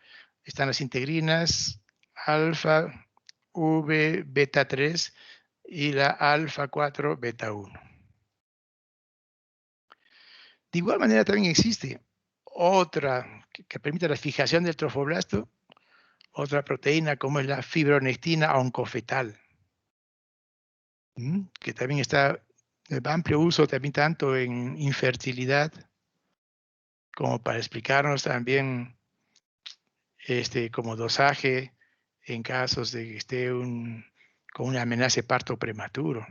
están las integrinas alfa, V, beta 3 y la alfa 4, beta 1. De igual manera también existe otra que permite la fijación del trofoblasto, otra proteína como es la fibronectina oncofetal, que también está de amplio uso también tanto en infertilidad como para explicarnos también como dosaje en casos de que esté con una amenaza de parto prematuro.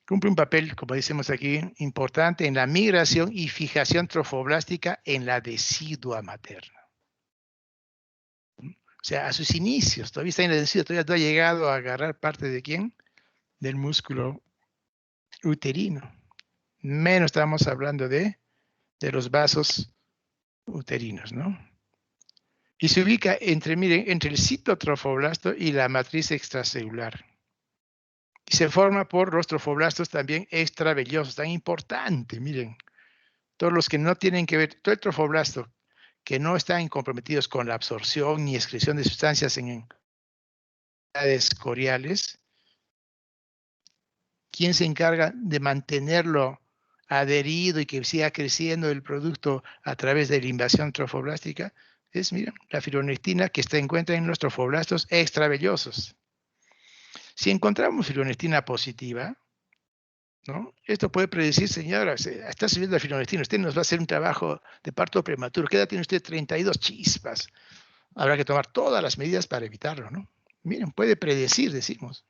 Cumple un papel, como decimos aquí, importante en la migración y fijación trofoblástica en la decidua materna. O sea, a sus inicios, todavía está en la decidua, todavía no ha llegado a agarrar parte de ¿quién? Del músculo uterino. Menos estamos hablando de los vasos uterinos, ¿no? Y se ubica miren, entre el citotrofoblasto y la matriz extracelular. Y se forma por los trofoblastos también extravellosos, tan importante, miren. Todos los que no tienen que ver, todo el trofoblasto que no están comprometidos con la absorción ni excreción de sustancias en unidades coriales, ¿quién se encarga de mantenerlo adherido y que siga creciendo el producto a través de la invasión trofoblástica? Es, miren, la fibronectina que se encuentra en los trofoblastos extravellosos. Si encontramos fibronectina positiva, ¿no? Esto puede predecir, señora, está subiendo la fibronectina, usted nos va a hacer un trabajo de parto prematuro. ¿Qué edad tiene usted? 32 chispas. Habrá que tomar todas las medidas para evitarlo, ¿no? Miren, puede predecir, decimos.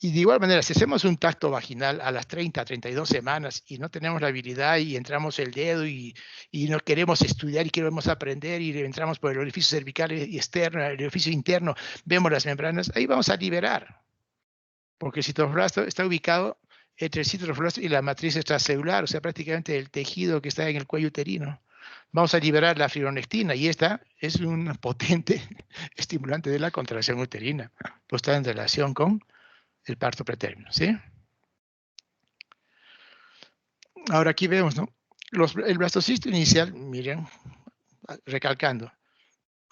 Y de igual manera, si hacemos un tacto vaginal a las 30, 32 semanas y no tenemos la habilidad y entramos el dedo y no queremos estudiar y queremos aprender y entramos por el orificio cervical y externo, el orificio interno, vemos las membranas, ahí vamos a liberar. Porque el citoflasto está ubicado entre el citoflasto y la matriz extracelular, o sea, prácticamente el tejido que está en el cuello uterino. Vamos a liberar la fibronectina y esta es un potente estimulante de la contracción uterina, pues está en relación con el parto pretérmino, ¿sí? Ahora aquí vemos, ¿no? El blastocisto inicial, miren, recalcando,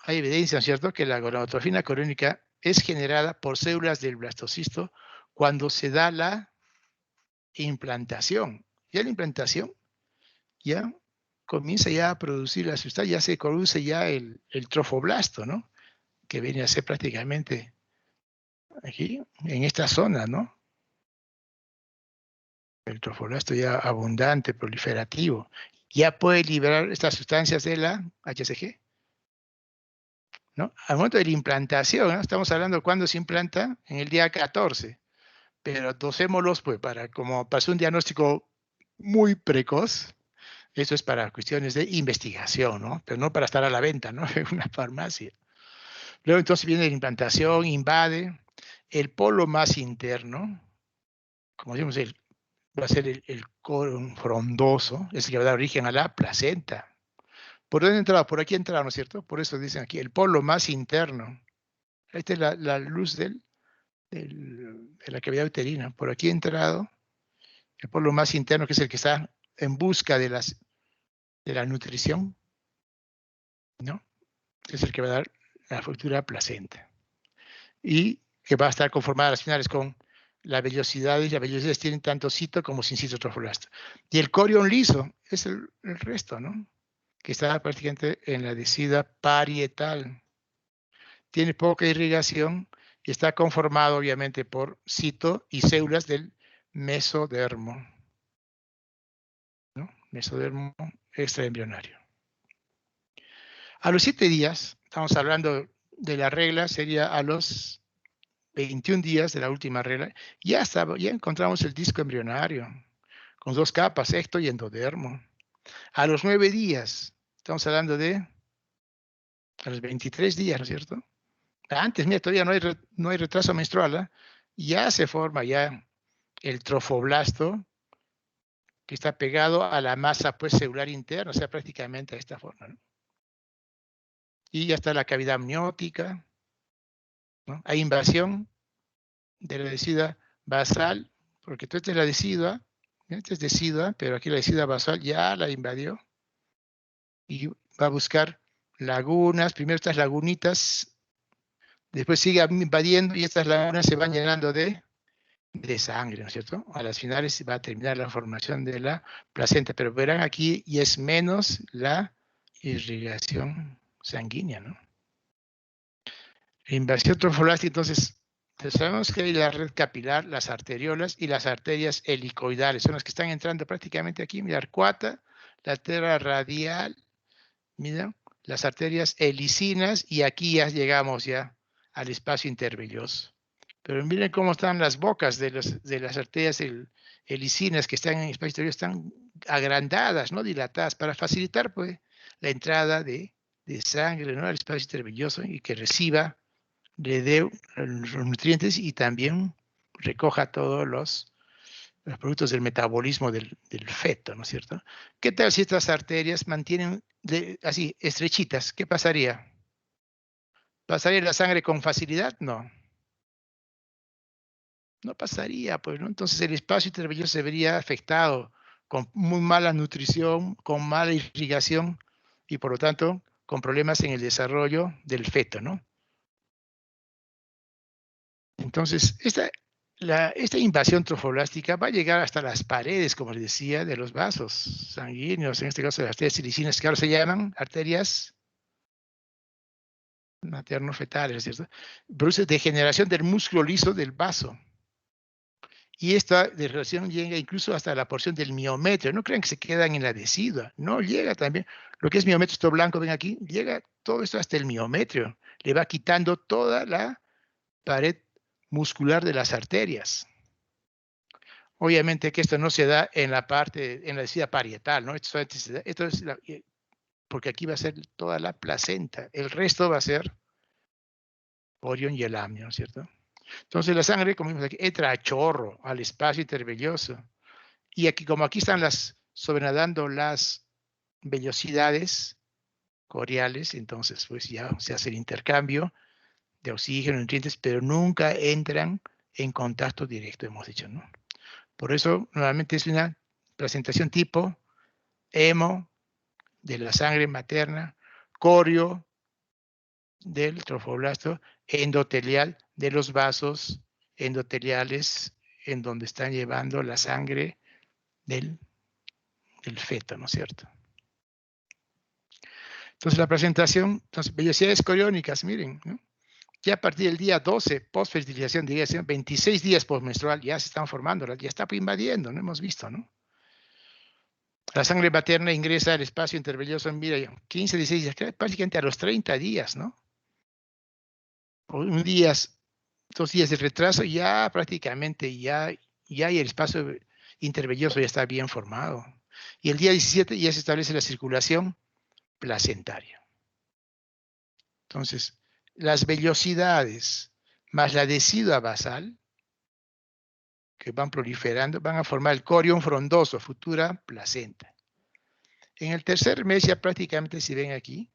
hay evidencia, ¿cierto?, que la gonadotrofina coriónica es generada por células del blastocisto cuando se da la implantación. Ya la implantación ya comienza ya a producir la sustancia, ya se produce ya el trofoblasto, ¿no? Que viene a ser prácticamente aquí, en esta zona, ¿no? El trofoblasto ya abundante, proliferativo, ya puede liberar estas sustancias de la HCG, ¿no? Al momento de la implantación, ¿no? Estamos hablando de cuándo se implanta, en el día 14, pero dosémoslos pues como para un diagnóstico muy precoz. Eso es para cuestiones de investigación, ¿no? Pero no para estar a la venta, ¿no? En una farmacia. Luego entonces viene la implantación, invade el polo más interno, como decimos, va a ser el colon frondoso, es el que va a dar origen a la placenta. ¿Por dónde ha entrado? Por aquí ha entrado, ¿no es cierto? Por eso dicen aquí, el polo más interno. Esta es la luz de la cavidad uterina. Por aquí ha entrado el polo más interno, que es el que está en busca de la nutrición, ¿no? Es el que va a dar la futura placenta. Y que va a estar conformada a las finales con las vellosidades, y las vellosidades tienen tanto cito como sin citotrofoblasto. Y el corión liso es el resto, ¿no? Que está prácticamente en la decidua parietal. Tiene poca irrigación y está conformado obviamente por cito y células del mesodermo, ¿no? Mesodermo extraembrionario. A los 7 días, estamos hablando de la regla, sería a los 21 días de la última regla, ya encontramos el disco embrionario, con 2 capas, ecto y endodermo. A los 9 días, estamos hablando de a los 23 días, ¿no es cierto? Antes, mira, todavía no hay retraso menstrual, ¿eh? Ya se forma ya el trofoblasto, que está pegado a la masa pues, celular interna, o sea, prácticamente de esta forma, ¿no? Y ya está la cavidad amniótica, ¿no? Hay invasión de la decidua basal, porque esta es la decidua, esta es decidua, pero aquí la decidua basal ya la invadió y va a buscar lagunas, primero estas lagunitas, después sigue invadiendo y estas lagunas se van llenando de sangre, ¿no es cierto? A las finales va a terminar la formación de la placenta, pero verán aquí y es menos la irrigación sanguínea, ¿no? Invasión trofoblástica, entonces, sabemos que hay la red capilar, las arteriolas y las arterias helicoidales, son las que están entrando prácticamente aquí, mira, arcuata, la arteria radial, mira, las arterias helicinas, y aquí ya llegamos ya al espacio intervelloso. Pero miren cómo están las bocas de las arterias helicinas que están en el espacio intervelloso, están agrandadas, ¿no? Dilatadas, para facilitar pues la entrada de sangre, ¿no? Al espacio intervelloso y que reciba, le dé los nutrientes y también recoja todos los productos del metabolismo del feto, ¿no es cierto? ¿Qué tal si estas arterias mantienen así, estrechitas? ¿Qué pasaría? ¿Pasaría la sangre con facilidad? No. No pasaría, pues, ¿no? Entonces el espacio intervelloso se vería afectado con muy mala nutrición, con mala irrigación y por lo tanto con problemas en el desarrollo del feto, ¿no? Entonces, esta invasión trofoblástica va a llegar hasta las paredes, como les decía, de los vasos sanguíneos, en este caso de las arterias silicinas, que ahora se llaman arterias materno-fetales, ¿cierto? Produce degeneración del músculo liso del vaso. Y esta degeneración llega incluso hasta la porción del miometrio. No crean que se quedan en la decidua. No, llega también. Lo que es miometrio, esto blanco, ven aquí, llega todo esto hasta el miometrio. Le va quitando toda la pared muscular de las arterias. Obviamente que esto no se da en la parte, en la decidua parietal, ¿no? Esto es porque aquí va a ser toda la placenta. El resto va a ser orión y el amnio, ¿cierto? Entonces la sangre, como vimos aquí, entra a chorro al espacio intervelloso. Y aquí, como aquí están sobrenadando las vellosidades coriales, entonces pues ya se hace el intercambio de oxígeno, nutrientes, pero nunca entran en contacto directo, hemos dicho, ¿no? Por eso, nuevamente es una presentación tipo hemo de la sangre materna, corio del trofoblasto, endotelial de los vasos endoteliales en donde están llevando la sangre del feto, ¿no es cierto? Entonces la presentación, entonces vellosidades coriónicas, miren, ¿no? Ya a partir del día 12, post-fertilización, 26 días postmenstrual, ya se están formando, ya está invadiendo, ¿no? Hemos visto, ¿no? La sangre materna ingresa al espacio intervelloso, mira, 15, 16 días, prácticamente a los 30 días, ¿no? O 2 días de retraso, ya prácticamente ya hay el espacio intervelloso, ya está bien formado. Y el día 17 ya se establece la circulación placentaria. Entonces, las vellosidades más la decidua basal, que van proliferando, van a formar el corión frondoso, futura placenta. En el tercer mes ya prácticamente, si ven aquí,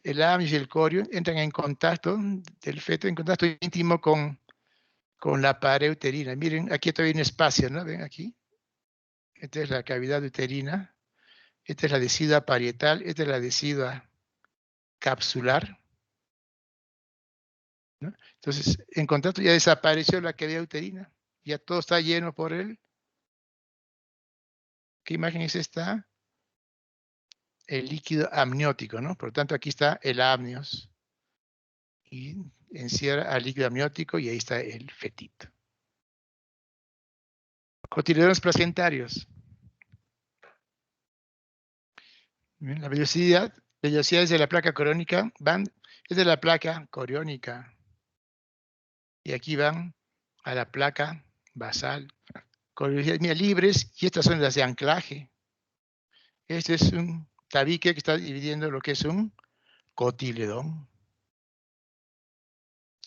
el amnios y el corión entran en contacto del feto, en contacto íntimo con la pared uterina. Miren, aquí todavía hay un espacio, ¿no? Ven aquí. Esta es la cavidad uterina. Esta es la decidua parietal. Esta es la decidua capsular, ¿no? Entonces, en contacto ya desapareció la cavidad uterina. Ya todo está lleno por él. ¿Qué imagen es esta? El líquido amniótico, ¿no? Por lo tanto, aquí está el amnios. Y encierra al líquido amniótico y ahí está el fetito. Cotiledones placentarios. Bien, la vellosidades de la placa coriónica es de la placa coriónica. Y aquí van a la placa basal. Velocidades, mira, libres, y estas son las de anclaje. Este es un tabique que está dividiendo lo que es un cotiledón.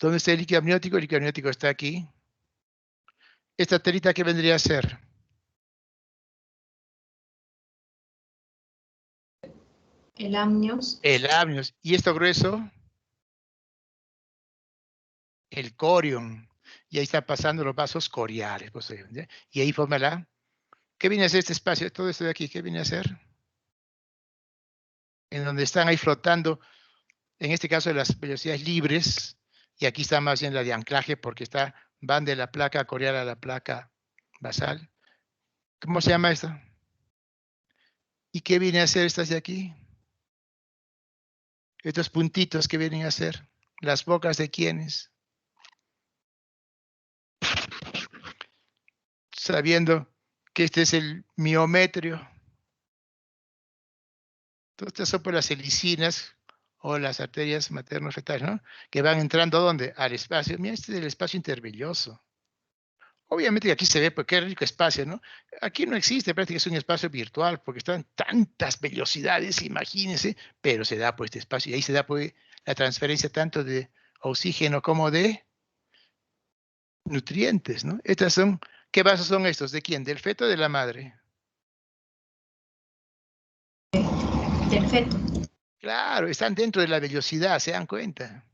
¿Dónde está el líquido amniótico? El líquido amniótico está aquí. ¿Esta telita qué vendría a ser? El amnios. El amnios. ¿Y esto grueso? El corión. Y ahí están pasando los vasos coriales. Pues, y ahí forma la... ¿Qué viene a ser este espacio? Todo esto de aquí, ¿qué viene a ser? En donde están ahí flotando, en este caso las velocidades libres, y aquí está más bien la de anclaje porque van de la placa corial a la placa basal. ¿Cómo se llama esto? ¿Y qué viene a hacer estas de aquí? Estos puntitos, ¿qué vienen a hacer? ¿Las bocas de quiénes? Sabiendo que este es el miometrio. Entonces, estas son por las helicinas o las arterias materno-fetales, ¿no? Que van entrando, ¿a dónde? Al espacio. Mira, este es el espacio intervelloso. Obviamente que aquí se ve, pues qué rico espacio, ¿no? Aquí no existe, prácticamente es un espacio virtual, porque están tantas velocidades, imagínense, pero se da pues este espacio, y ahí se da pues la transferencia tanto de oxígeno como de nutrientes, ¿no? Estas son, ¿qué vasos son estos? ¿De quién? ¿Del feto o de la madre? Del feto. Claro, están dentro de la vellosidad, ¿se dan cuenta?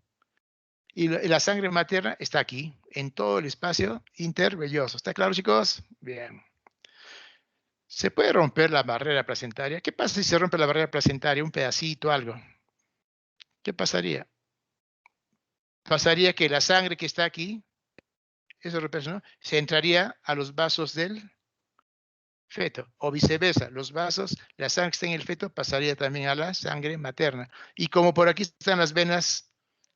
Y la sangre materna está aquí, en todo el espacio intervelloso. ¿Está claro, chicos? Bien. ¿Se puede romper la barrera placentaria? ¿Qué pasa si se rompe la barrera placentaria? Un pedacito, algo. ¿Qué pasaría? Pasaría que la sangre que está aquí, eso ¿no? Se entraría a los vasos del feto, o viceversa. Los vasos, la sangre que está en el feto pasaría también a la sangre materna. Y como por aquí están las venas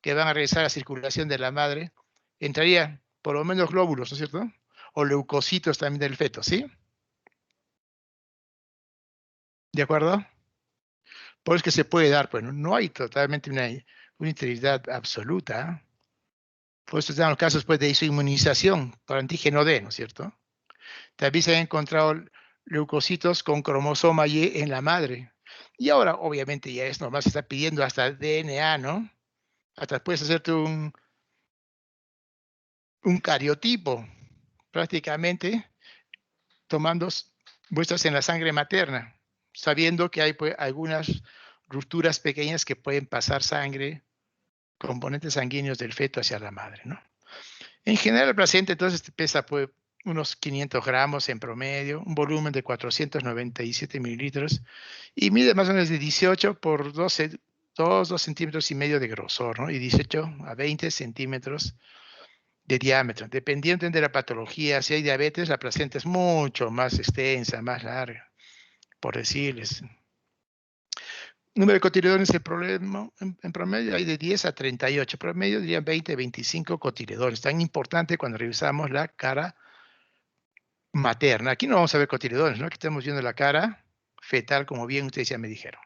que van a regresar a la circulación de la madre, entraría por lo menos glóbulos, ¿no es cierto? O leucocitos también del feto, ¿sí? ¿De acuerdo? Por eso es que se puede dar, pues no hay totalmente una integridad absoluta. Por eso están los casos pues, de isoinmunización por antígeno D, ¿no es cierto? También se han encontrado leucocitos con cromosoma Y en la madre. Y ahora, obviamente, ya es normal, se está pidiendo hasta DNA, ¿no? Hasta puedes hacerte un cariotipo, prácticamente, tomando muestras en la sangre materna, sabiendo que hay pues, algunas rupturas pequeñas que pueden pasar sangre, componentes sanguíneos del feto hacia la madre, ¿no? En general, el placenta entonces pesa pues, unos 500 gramos en promedio, un volumen de 497 mililitros y mide más o menos de 18 por 12, 2 centímetros y medio de grosor, ¿no? Y 18 a 20 centímetros de diámetro. Dependiendo de la patología, si hay diabetes, la placenta es mucho más extensa, más larga, por decirles. Número de cotiledones en promedio hay de 10 a 38, promedio dirían 20 a 25 cotiledones. Tan importante cuando revisamos la cara materna. Aquí no vamos a ver cotiledones, ¿no? Aquí estamos viendo la cara fetal, como bien ustedes ya me dijeron.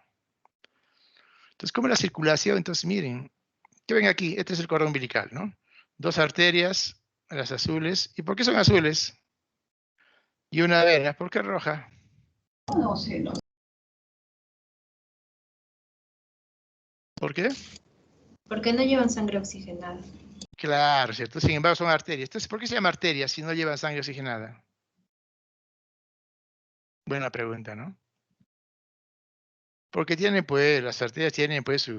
Entonces, ¿cómo es la circulación? Entonces, miren, ¿qué ven aquí? Este es el cordón umbilical, ¿no? Dos arterias, las azules. ¿Y por qué son azules? Y una vena, ¿por qué roja? No sé, no. ¿Por qué? ¿Por qué no llevan sangre oxigenada? Claro, ¿cierto? Sin embargo, son arterias. Entonces, ¿por qué se llama arteria si no llevan sangre oxigenada? Buena pregunta, ¿no? Porque tienen, pues, las arterias tienen, pues,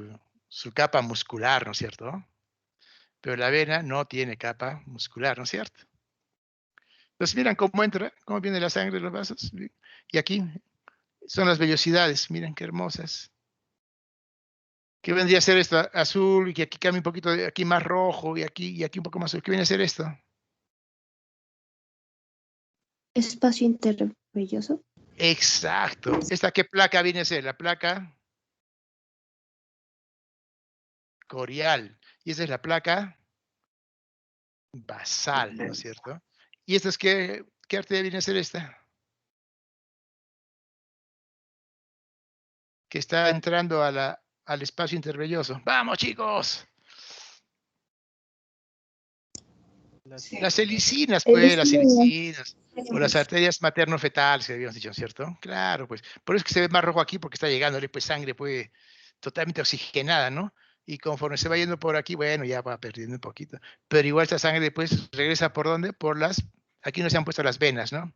su capa muscular, ¿no es cierto? Pero la vena no tiene capa muscular, ¿no es cierto? Entonces, miran cómo entra, cómo viene la sangre de los vasos. Y aquí son las vellosidades, miren qué hermosas. ¿Qué vendría a ser esto? Azul, y que aquí cambia un poquito, aquí más rojo, y aquí un poco más azul. ¿Qué viene a ser esto? Espacio intervelloso. Exacto. ¿Esta qué placa viene a ser? La placa corial. Y esa es la placa basal, ¿no es cierto? ¿Y esta es qué arteria viene a ser esta? Que está entrando al espacio intervelloso. ¡Vamos, chicos! Las helicinas, pues, las helicinas. O las arterias materno-fetales, que habíamos dicho, ¿cierto? Claro, pues. Por eso es que se ve más rojo aquí, porque está llegándole, pues, sangre, pues, totalmente oxigenada, ¿no? Y conforme se va yendo por aquí, bueno, ya va perdiendo un poquito. Pero igual esta sangre, pues, regresa ¿por dónde? Por aquí no se han puesto las venas, ¿no?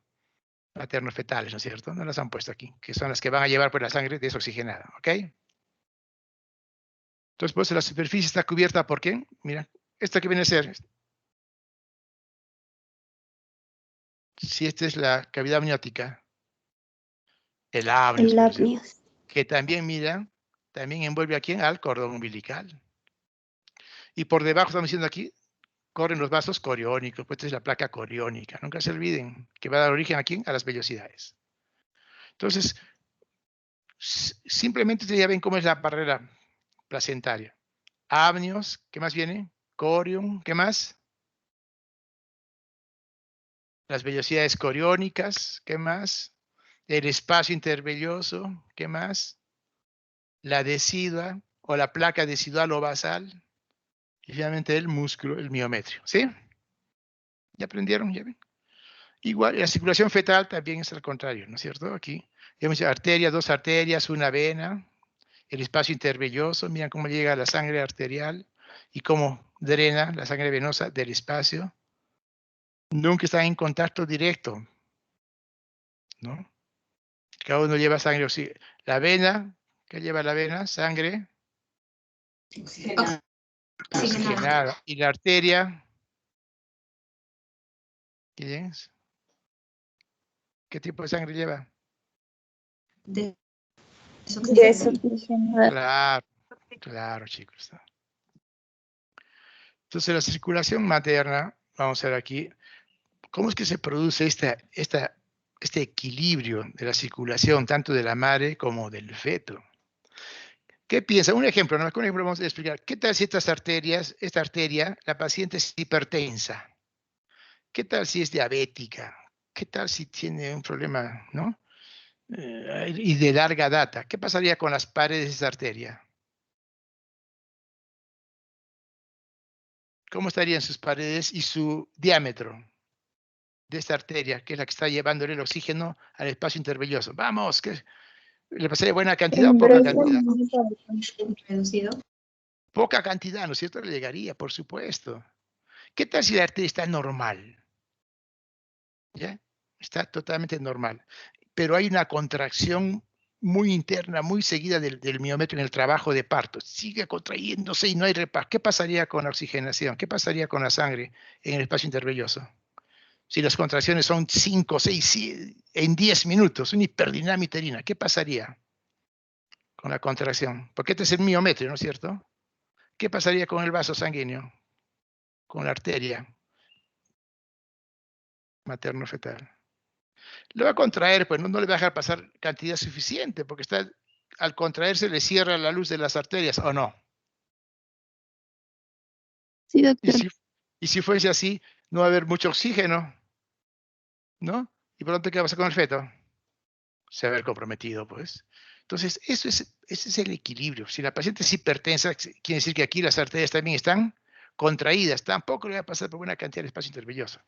Materno-fetales, ¿no es cierto? No las han puesto aquí, que son las que van a llevar, pues, la sangre desoxigenada, ¿ok? Entonces, pues, la superficie está cubierta ¿por qué? Mira, ¿esto qué viene a ser? Si esta es la cavidad amniótica, el amnios, El puede ser, apnios. que también, mira, también envuelve a quién, al cordón umbilical. Y por debajo, estamos diciendo aquí, corren los vasos coriónicos, pues esta es la placa coriónica. Nunca se olviden que va a dar origen a quién, a las vellosidades. Entonces, simplemente ustedes ya ven cómo es la barrera placentaria. amnios, ¿qué más viene? Corium, ¿qué más? Las vellosidades coriónicas, ¿qué más? El espacio intervelloso, ¿qué más? La decidua o la placa decidual o basal. Y finalmente el músculo, el miometrio, ¿sí? ¿Ya aprendieron? ¿Ya ven? Igual, la circulación fetal también es al contrario, ¿no es cierto? Aquí, tenemos arteria, dos arterias, una vena, el espacio intervelloso, miren cómo llega la sangre arterial y cómo drena la sangre venosa del espacio. Nunca están en contacto directo, ¿no? Cada uno lleva sangre, la vena, ¿qué lleva la vena? Sangre oxigenada. Y la arteria, ¿qué es? ¿Qué tipo de sangre lleva? Desoxigenada. Claro, chicos. Entonces, la circulación materna, vamos a ver aquí, ¿cómo es que se produce este equilibrio de la circulación, tanto de la madre como del feto? ¿Qué piensa? Un ejemplo, ¿no? Con un ejemplo vamos a explicar. ¿Qué tal si esta arteria, la paciente es hipertensa? ¿Qué tal si es diabética? ¿Qué tal si tiene un problema, ¿no? Y de larga data. ¿Qué pasaría con las paredes de esa arteria? ¿Cómo estarían sus paredes y su diámetro de esta arteria, que es la que está llevándole el oxígeno al espacio intervelloso? Vamos, ¿qué? ¿Le pasaría buena cantidad o poca cantidad? Reducido. Poca cantidad, ¿no es cierto? Le llegaría, por supuesto. ¿Qué tal si la arteria está normal? ¿Ya? Está totalmente normal. Pero hay una contracción muy interna, muy seguida del miometrio en el trabajo de parto. Sigue contrayéndose y no hay reparto. ¿Qué pasaría con la oxigenación? ¿Qué pasaría con la sangre en el espacio intervelloso? Si las contracciones son 5, 6, en 10 minutos, una hiperdinamia uterina, ¿qué pasaría con la contracción? Porque este es el miometrio, ¿no es cierto? ¿Qué pasaría con el vaso sanguíneo? Con la arteria materno-fetal. Lo va a contraer, pues no le va a dejar pasar cantidad suficiente, porque al contraerse le cierra la luz de las arterias, ¿o no? Sí, Y doctor. si fuese así, no va a haber mucho oxígeno, ¿no? Y pronto, ¿qué va a pasar con el feto? Se va a ver comprometido, pues. Entonces, ese es el equilibrio. Si la paciente es hipertensa, quiere decir que aquí las arterias también están contraídas. Tampoco le va a pasar por una cantidad de espacio intervelloso.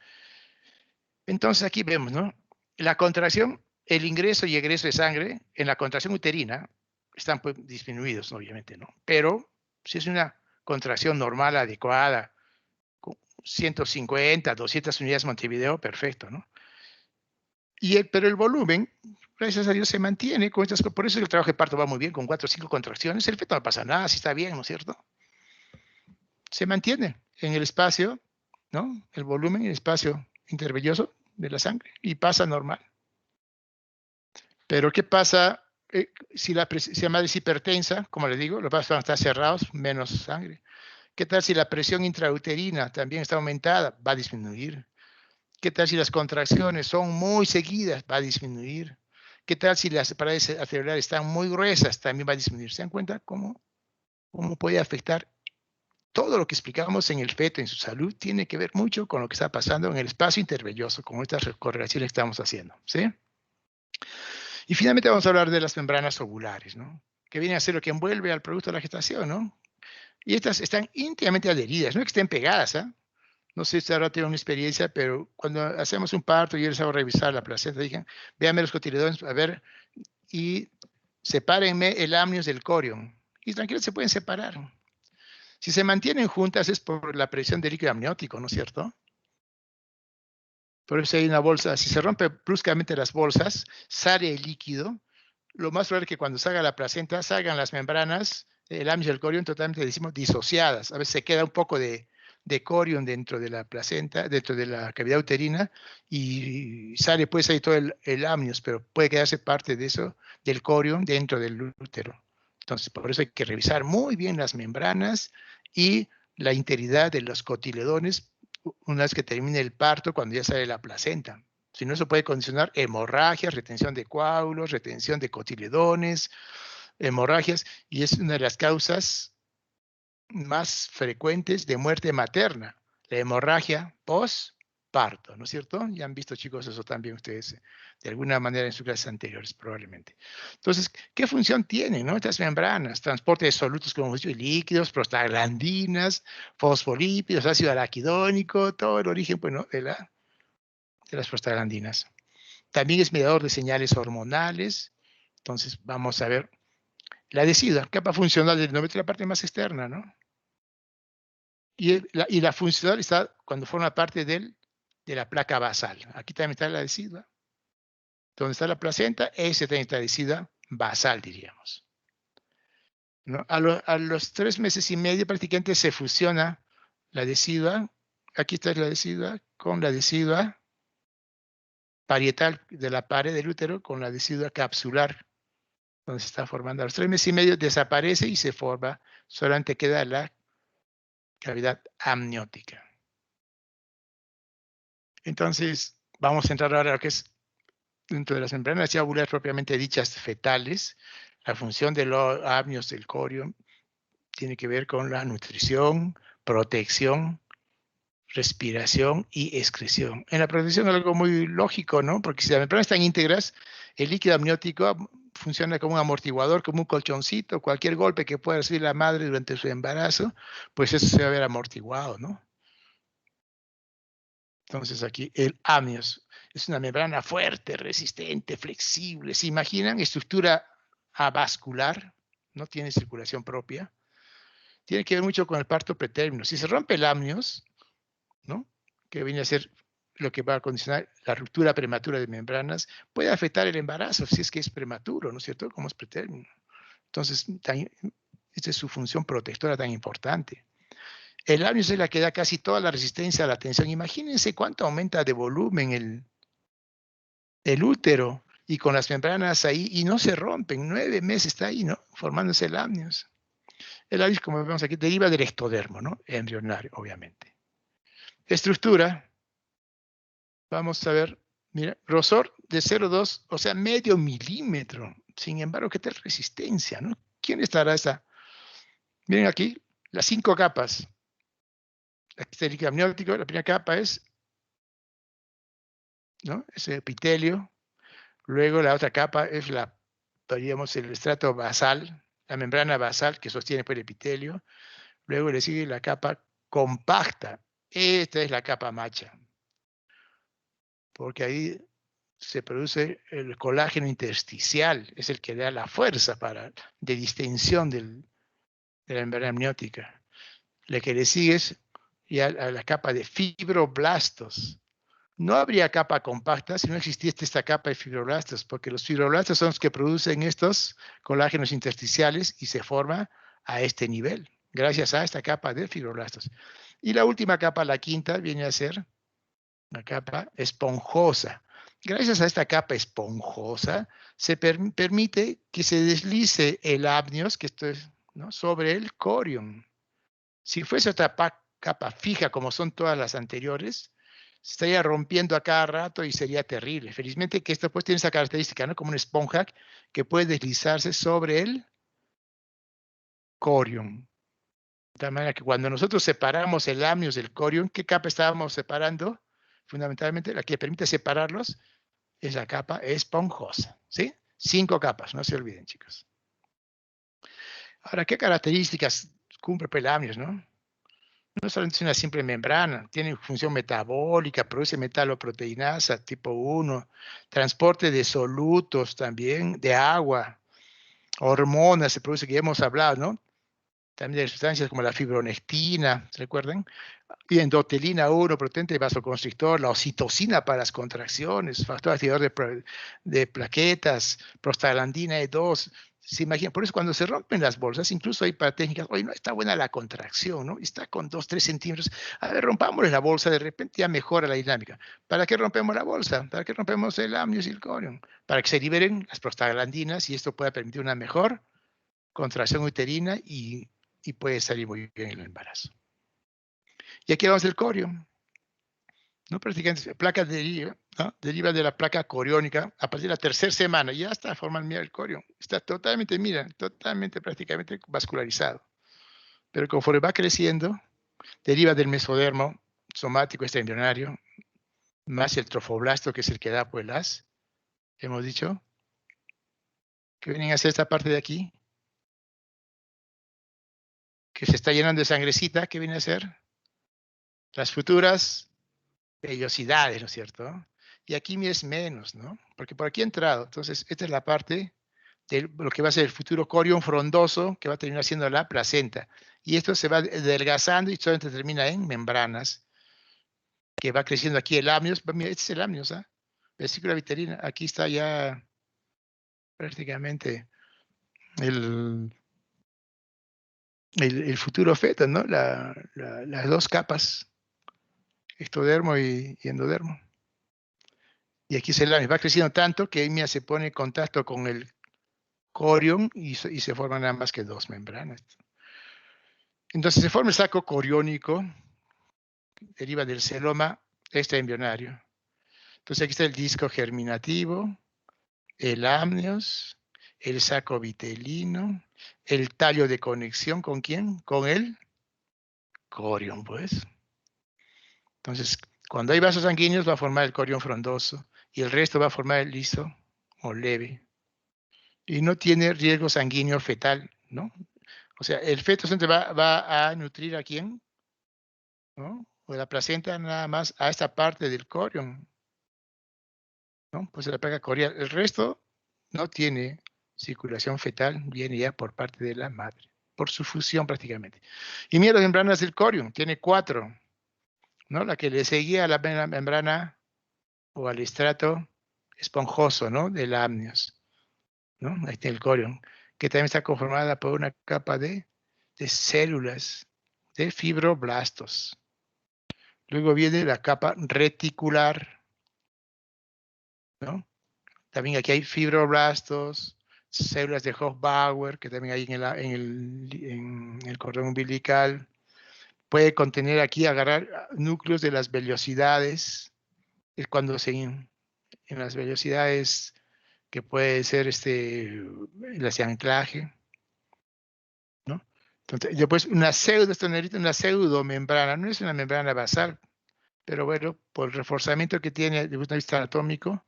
Entonces, aquí vemos, ¿no? La contracción, el ingreso y egreso de sangre en la contracción uterina están pues, disminuidos, obviamente, ¿no? Pero si es una contracción normal, adecuada, con 150, 200 unidades Montevideo, perfecto, ¿no? Pero el volumen, gracias a Dios, se mantiene con estas, por eso el trabajo de parto va muy bien, con 4 o 5 contracciones, el feto no pasa nada, si está bien, ¿no es cierto? Se mantiene en el espacio, ¿no? El volumen, el espacio intervelloso de la sangre, y pasa normal. Pero ¿qué pasa si la madre es hipertensa? Como les digo, los vasos van a estar cerrados, menos sangre. ¿Qué tal si la presión intrauterina también está aumentada? Va a disminuir. ¿Qué tal si las contracciones son muy seguidas? Va a disminuir. ¿Qué tal si las paredes arteriales están muy gruesas? También va a disminuir. ¿Se dan cuenta cómo puede afectar? Todo lo que explicamos en el feto, en su salud, tiene que ver mucho con lo que está pasando en el espacio intervelloso, con estas correlaciones que estamos haciendo. ¿Sí? Y finalmente vamos a hablar de las membranas ovulares, ¿no? Que vienen a ser lo que envuelve al producto de la gestación, ¿no? Y estas están íntimamente adheridas, no es que estén pegadas, ¿eh? No sé si ahora tienen una experiencia, pero cuando hacemos un parto y yo les hago revisar la placenta, dije, véanme los cotiledones, a ver, y sepárenme el amnios del corium. Y tranquilos, se pueden separar. Si se mantienen juntas es por la presión del líquido amniótico, ¿no es cierto? Por eso hay una bolsa, si se rompe bruscamente las bolsas, sale el líquido. Lo más probable es que cuando salga la placenta, salgan las membranas, el amnios y el corium totalmente, decimos, disociadas. A veces se queda un poco de corium dentro de la placenta, dentro de la cavidad uterina, y sale pues ahí todo el amnios, pero puede quedarse parte de eso, del corium, dentro del útero. Entonces, por eso hay que revisar muy bien las membranas y la integridad de los cotiledones una vez que termine el parto, cuando ya sale la placenta. Si no, eso puede condicionar hemorragias, retención de coágulos, retención de cotiledones, hemorragias, y es una de las causas más frecuentes de muerte materna, la hemorragia postparto, ¿no es cierto? Ya han visto, chicos, eso también ustedes de alguna manera en sus clases anteriores, probablemente. Entonces, ¿qué función tienen, no? Estas membranas, transporte de solutos como y líquidos, prostaglandinas, fosfolípidos, ácido araquidónico, todo el origen, bueno, de las prostaglandinas. También es mediador de señales hormonales. Entonces, vamos a ver la decidua, capa funcional del endometrio, la parte más externa, ¿no? Y la funcional está cuando forma parte de la placa basal. Aquí también está la decidua. Donde está la placenta, ese también está decidua basal, diríamos. ¿No? A los 3 meses y medio prácticamente se fusiona la decidua. Aquí está la decidua con la decidua parietal de la pared del útero con la decidua capsular, donde se está formando. A los 3 meses y medio desaparece y se forma, solamente queda la cavidad amniótica. Entonces, vamos a entrar ahora a lo que es dentro de las membranas ovulares propiamente dichas fetales. La función de los amnios del corium tiene que ver con la nutrición, protección, respiración y excreción. En la protección es algo muy lógico, ¿no? Porque si las membranas están íntegras, el líquido amniótico funciona como un amortiguador, como un colchoncito. Cualquier golpe que pueda recibir la madre durante su embarazo, pues eso se va a ver amortiguado, ¿no? Entonces aquí el amnios es una membrana fuerte, resistente, flexible. ¿Se imaginan? Estructura avascular, no tiene circulación propia. Tiene que ver mucho con el parto pretérmino. Si se rompe el amnios, ¿no? Que viene a ser lo que va a condicionar la ruptura prematura de membranas, puede afectar el embarazo si es que es prematuro, ¿no es cierto? Como es pretérmino. Entonces, esta es su función protectora tan importante. El amnios es la que da casi toda la resistencia a la tensión. Imagínense cuánto aumenta de volumen el útero y con las membranas ahí y no se rompen. 9 meses está ahí, ¿no? Formándose el amnios. El amnios, como vemos aquí, deriva del ectodermo, ¿no? Embrionario, obviamente. Estructura. Vamos a ver. Mira, grosor de 0,2, o sea, medio milímetro. Sin embargo, ¿qué tal resistencia, no? ¿Quién estará esa? Miren aquí, las 5 capas. Aquí está el líquido amniótico. La primera capa es, ¿no? Ese epitelio. Luego la otra capa es diríamos, el estrato basal, la membrana basal que sostiene por el epitelio. Luego le sigue la capa compacta. Esta es la capa macha. Porque ahí se produce el colágeno intersticial, es el que da la fuerza de distensión de la membrana amniótica. La que le sigue es ya a la capa de fibroblastos. No habría capa compacta si no existiese esta capa de fibroblastos, porque los fibroblastos son los que producen estos colágenos intersticiales y se forma a este nivel, gracias a esta capa de fibroblastos. Y la última capa, la quinta, viene a ser la capa esponjosa. Gracias a esta capa esponjosa, se permite que se deslice el amnios, que esto es, ¿no?, sobre el corium. Si fuese otra capa fija, como son todas las anteriores, se estaría rompiendo a cada rato y sería terrible. Felizmente que esto pues tiene esa característica, ¿no?, como una esponja que puede deslizarse sobre el corium. De tal manera que cuando nosotros separamos el amnios del corium, ¿qué capa estábamos separando? Fundamentalmente la que permite separarlos es la capa esponjosa, ¿sí? 5 capas, no se olviden, chicos. Ahora, ¿qué características cumple el amnios, no? No solamente es una simple membrana, tiene función metabólica, produce metaloproteinasa tipo 1, transporte de solutos también, de agua, hormonas, se produce, que ya hemos hablado, ¿no? También de sustancias como la fibronectina, ¿se recuerdan? Y endotelina 1, protente vasoconstrictor, la oxitocina para las contracciones, factor activador de plaquetas, prostaglandina E2. Se imagina, por eso cuando se rompen las bolsas, incluso hay para técnicas, oye, no está buena la contracción, ¿no? Está con 2, 3 centímetros. A ver, rompámosle la bolsa, de repente ya mejora la dinámica. ¿Para qué rompemos la bolsa? ¿Para qué rompemos el amnios y el corium? Para que se liberen las prostaglandinas y esto pueda permitir una mejor contracción uterina y puede salir muy bien el embarazo. Y aquí vamos del corium. ¿No? Prácticamente, placa deriva, ¿no?, deriva de la placa coriónica a partir de la 3ª semana. Ya está formando el corium. Está totalmente, mira, totalmente, prácticamente vascularizado. pero conforme va creciendo, deriva del mesodermo somático este embrionario, más el trofoblasto, que es el que da pues las, hemos dicho, que vienen a hacer esta parte de aquí, que se está llenando de sangrecita, ¿qué viene a hacer? Las futuras vellosidades, ¿no es cierto? Y aquí es menos, ¿no? Porque por aquí ha entrado. Entonces, esta es la parte de lo que va a ser el futuro corión frondoso, que va a terminar siendo la placenta. Y esto se va adelgazando y solamente termina en membranas, que va creciendo aquí el amnios. Mira, este es el amnios, ¿ah? Vesícula vitelina. Aquí está ya prácticamente el futuro feto, ¿no? Las dos capas, ectodermo y endodermo. Y aquí se va creciendo tanto que mira, se pone en contacto con el corión y se forman nada más que dos membranas. Entonces se forma el saco coriónico, deriva del celoma extraembrionario. Entonces aquí está el disco germinativo, el amnios, el saco vitelino, el tallo de conexión, ¿con quién? Con el corión, pues. Entonces, cuando hay vasos sanguíneos va a formar el corión frondoso y el resto va a formar el liso o leve. Y no tiene riesgo sanguíneo fetal, ¿no? O sea, el feto siempre va a nutrir a quién, ¿no? O la placenta nada más a esta parte del corión, ¿no? Pues la placa corial. El resto no tiene circulación fetal, viene ya por parte de la madre, por su fusión prácticamente. Y mira las membranas del corión, tiene 4, ¿no? La que le seguía a la membrana o al estrato esponjoso, ¿no? Del amnios, ¿no? Ahí está el corión, que también está conformada por una capa de células, de fibroblastos. Luego viene la capa reticular, ¿no? También aquí hay fibroblastos, células de Hofbauer, que también hay en el cordón umbilical. Puede contener aquí, agarrar núcleos de las vellosidades, es cuando en las vellosidades que puede ser las de anclaje, ¿no? Entonces, después una pseudomembrana, no es una membrana basal, pero bueno, por el reforzamiento que tiene desde el punto de vista anatómico,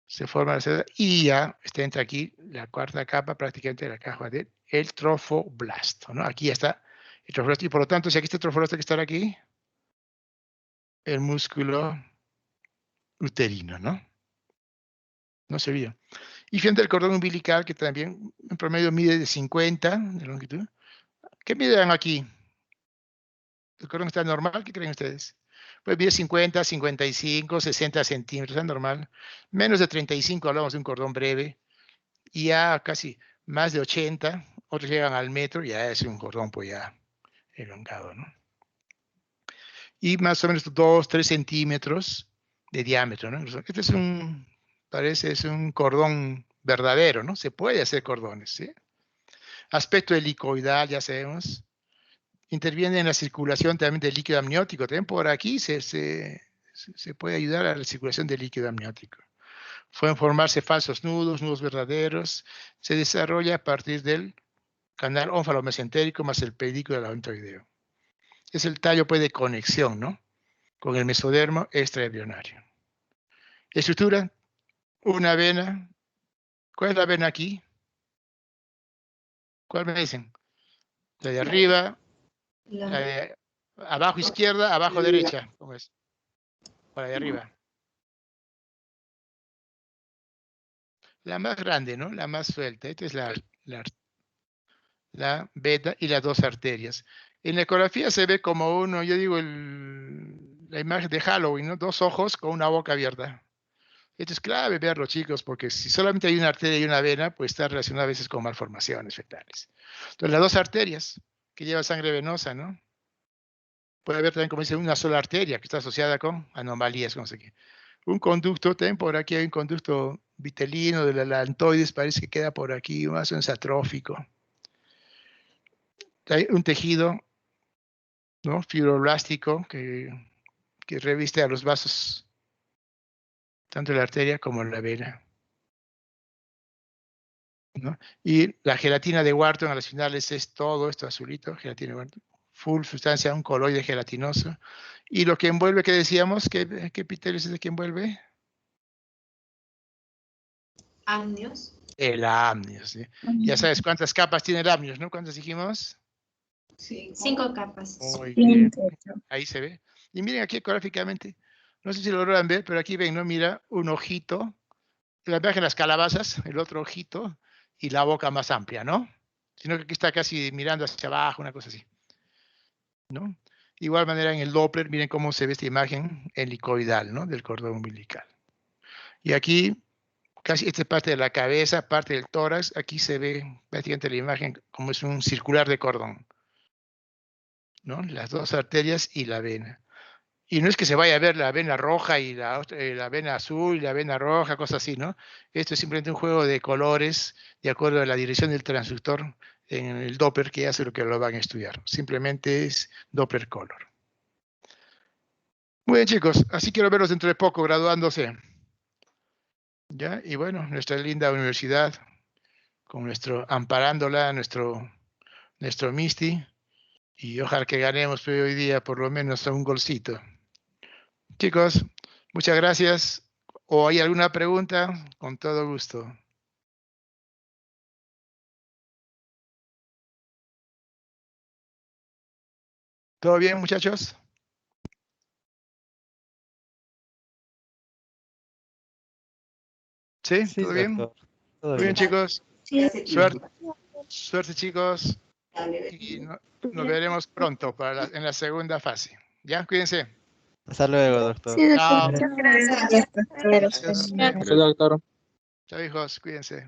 se forma la célula y ya entra aquí la cuarta capa, prácticamente la caja del trofoblasto, ¿no? Aquí está el trofoblasto, y por lo tanto, si aquí está el trofoblasto que está aquí, el músculo uterino, ¿no? No se vio. Y frente al cordón umbilical, que también en promedio mide de 50 de longitud. ¿Qué miden aquí? ¿El cordón está normal? ¿Qué creen ustedes? Pues mide 50, 55, 60 centímetros, es normal. Menos de 35 hablamos de un cordón breve. Y ya casi más de 80, otros llegan al metro, ya es un cordón pues ya elongado, ¿no? Y más o menos 2, 3 centímetros de diámetro, ¿no? Este es es un cordón verdadero, ¿no? Se puede hacer cordones, ¿sí? Aspecto helicoidal, ya sabemos. Interviene en la circulación también del líquido amniótico. También por aquí se puede ayudar a la circulación del líquido amniótico. Pueden formarse falsos nudos verdaderos. Se desarrolla a partir del canal ónfalo-mesentérico más el pedículo alantoideo. Es el tallo pues, de conexión, ¿no? Con el mesodermo extraembrionario. Estructura, una vena. ¿Cuál es la vena aquí? ¿Cuál me dicen? La de arriba, la de abajo izquierda, abajo derecha. ¿Cómo es? O la de arriba. La más grande, ¿no? La más suelta. Esta es la beta y las dos arterias. En la ecografía se ve como uno, yo digo, la imagen de Halloween, ¿no? 2 ojos con una boca abierta. Esto es clave verlo, chicos, porque si solamente hay una arteria y una vena, pues está relacionado a veces con malformaciones fetales. Entonces, las 2 arterias que llevan sangre venosa, ¿no? Puede haber también, como dice, una sola arteria que está asociada con anomalías, no sé qué. Un conducto, también por aquí hay un conducto vitelino de la alantoides, parece que queda por aquí, más o menos atrófico. Hay un tejido, ¿no? Fibroblástico que reviste a los vasos, tanto la arteria como la vena. ¿no? Y la gelatina de Wharton a las finales es todo esto azulito, gelatina de Wharton. Full sustancia, un coloide gelatinoso. Y lo que envuelve, ¿qué decíamos? ¿Qué epitelio es el que envuelve? Amnios. El amnios, ¿sí? Ya sabes cuántas capas tiene el amnios, ¿no? ¿Cuántas dijimos? 5 capas. Muy bien. Ahí se ve. Y miren aquí gráficamente. No sé si lo logran ver, pero aquí ven, ¿no? Mira, un ojito. La imagen de las calabazas, el otro ojito y la boca más amplia, ¿no? Sino que aquí está casi mirando hacia abajo, una cosa así. ¿No? Igual manera en el Doppler, miren cómo se ve esta imagen helicoidal, ¿no? Del cordón umbilical. Y aquí, casi esta es parte de la cabeza, parte del tórax, aquí se ve prácticamente la imagen como es un circular de cordón, ¿no? Las dos arterias y la vena. Y no es que se vaya a ver la vena roja y la vena azul y la vena roja, cosas así, ¿no? Esto es simplemente un juego de colores de acuerdo a la dirección del transductor en el Doppler, que hace lo que lo van a estudiar. Simplemente es Doppler color. Muy bien, chicos. Así quiero verlos dentro de poco, graduándose. ¿Ya? Y bueno, nuestra linda universidad, con nuestro, amparándola, nuestro Misty. Y ojalá que ganemos hoy día por lo menos a un golcito. Chicos, muchas gracias. ¿O hay alguna pregunta? Con todo gusto. ¿Todo bien, muchachos? ¿Sí? Sí, ¿Todo bien? doctor. Todo Muy bien, bien. chicos. Sí. Suerte, chicos. Y nos veremos pronto en la segunda fase. ¿Ya? Cuídense. Hasta luego, doctor. Sí, doctor. Chao. Muchas gracias. Gracias. Doctor. Chao, hijos. Cuídense.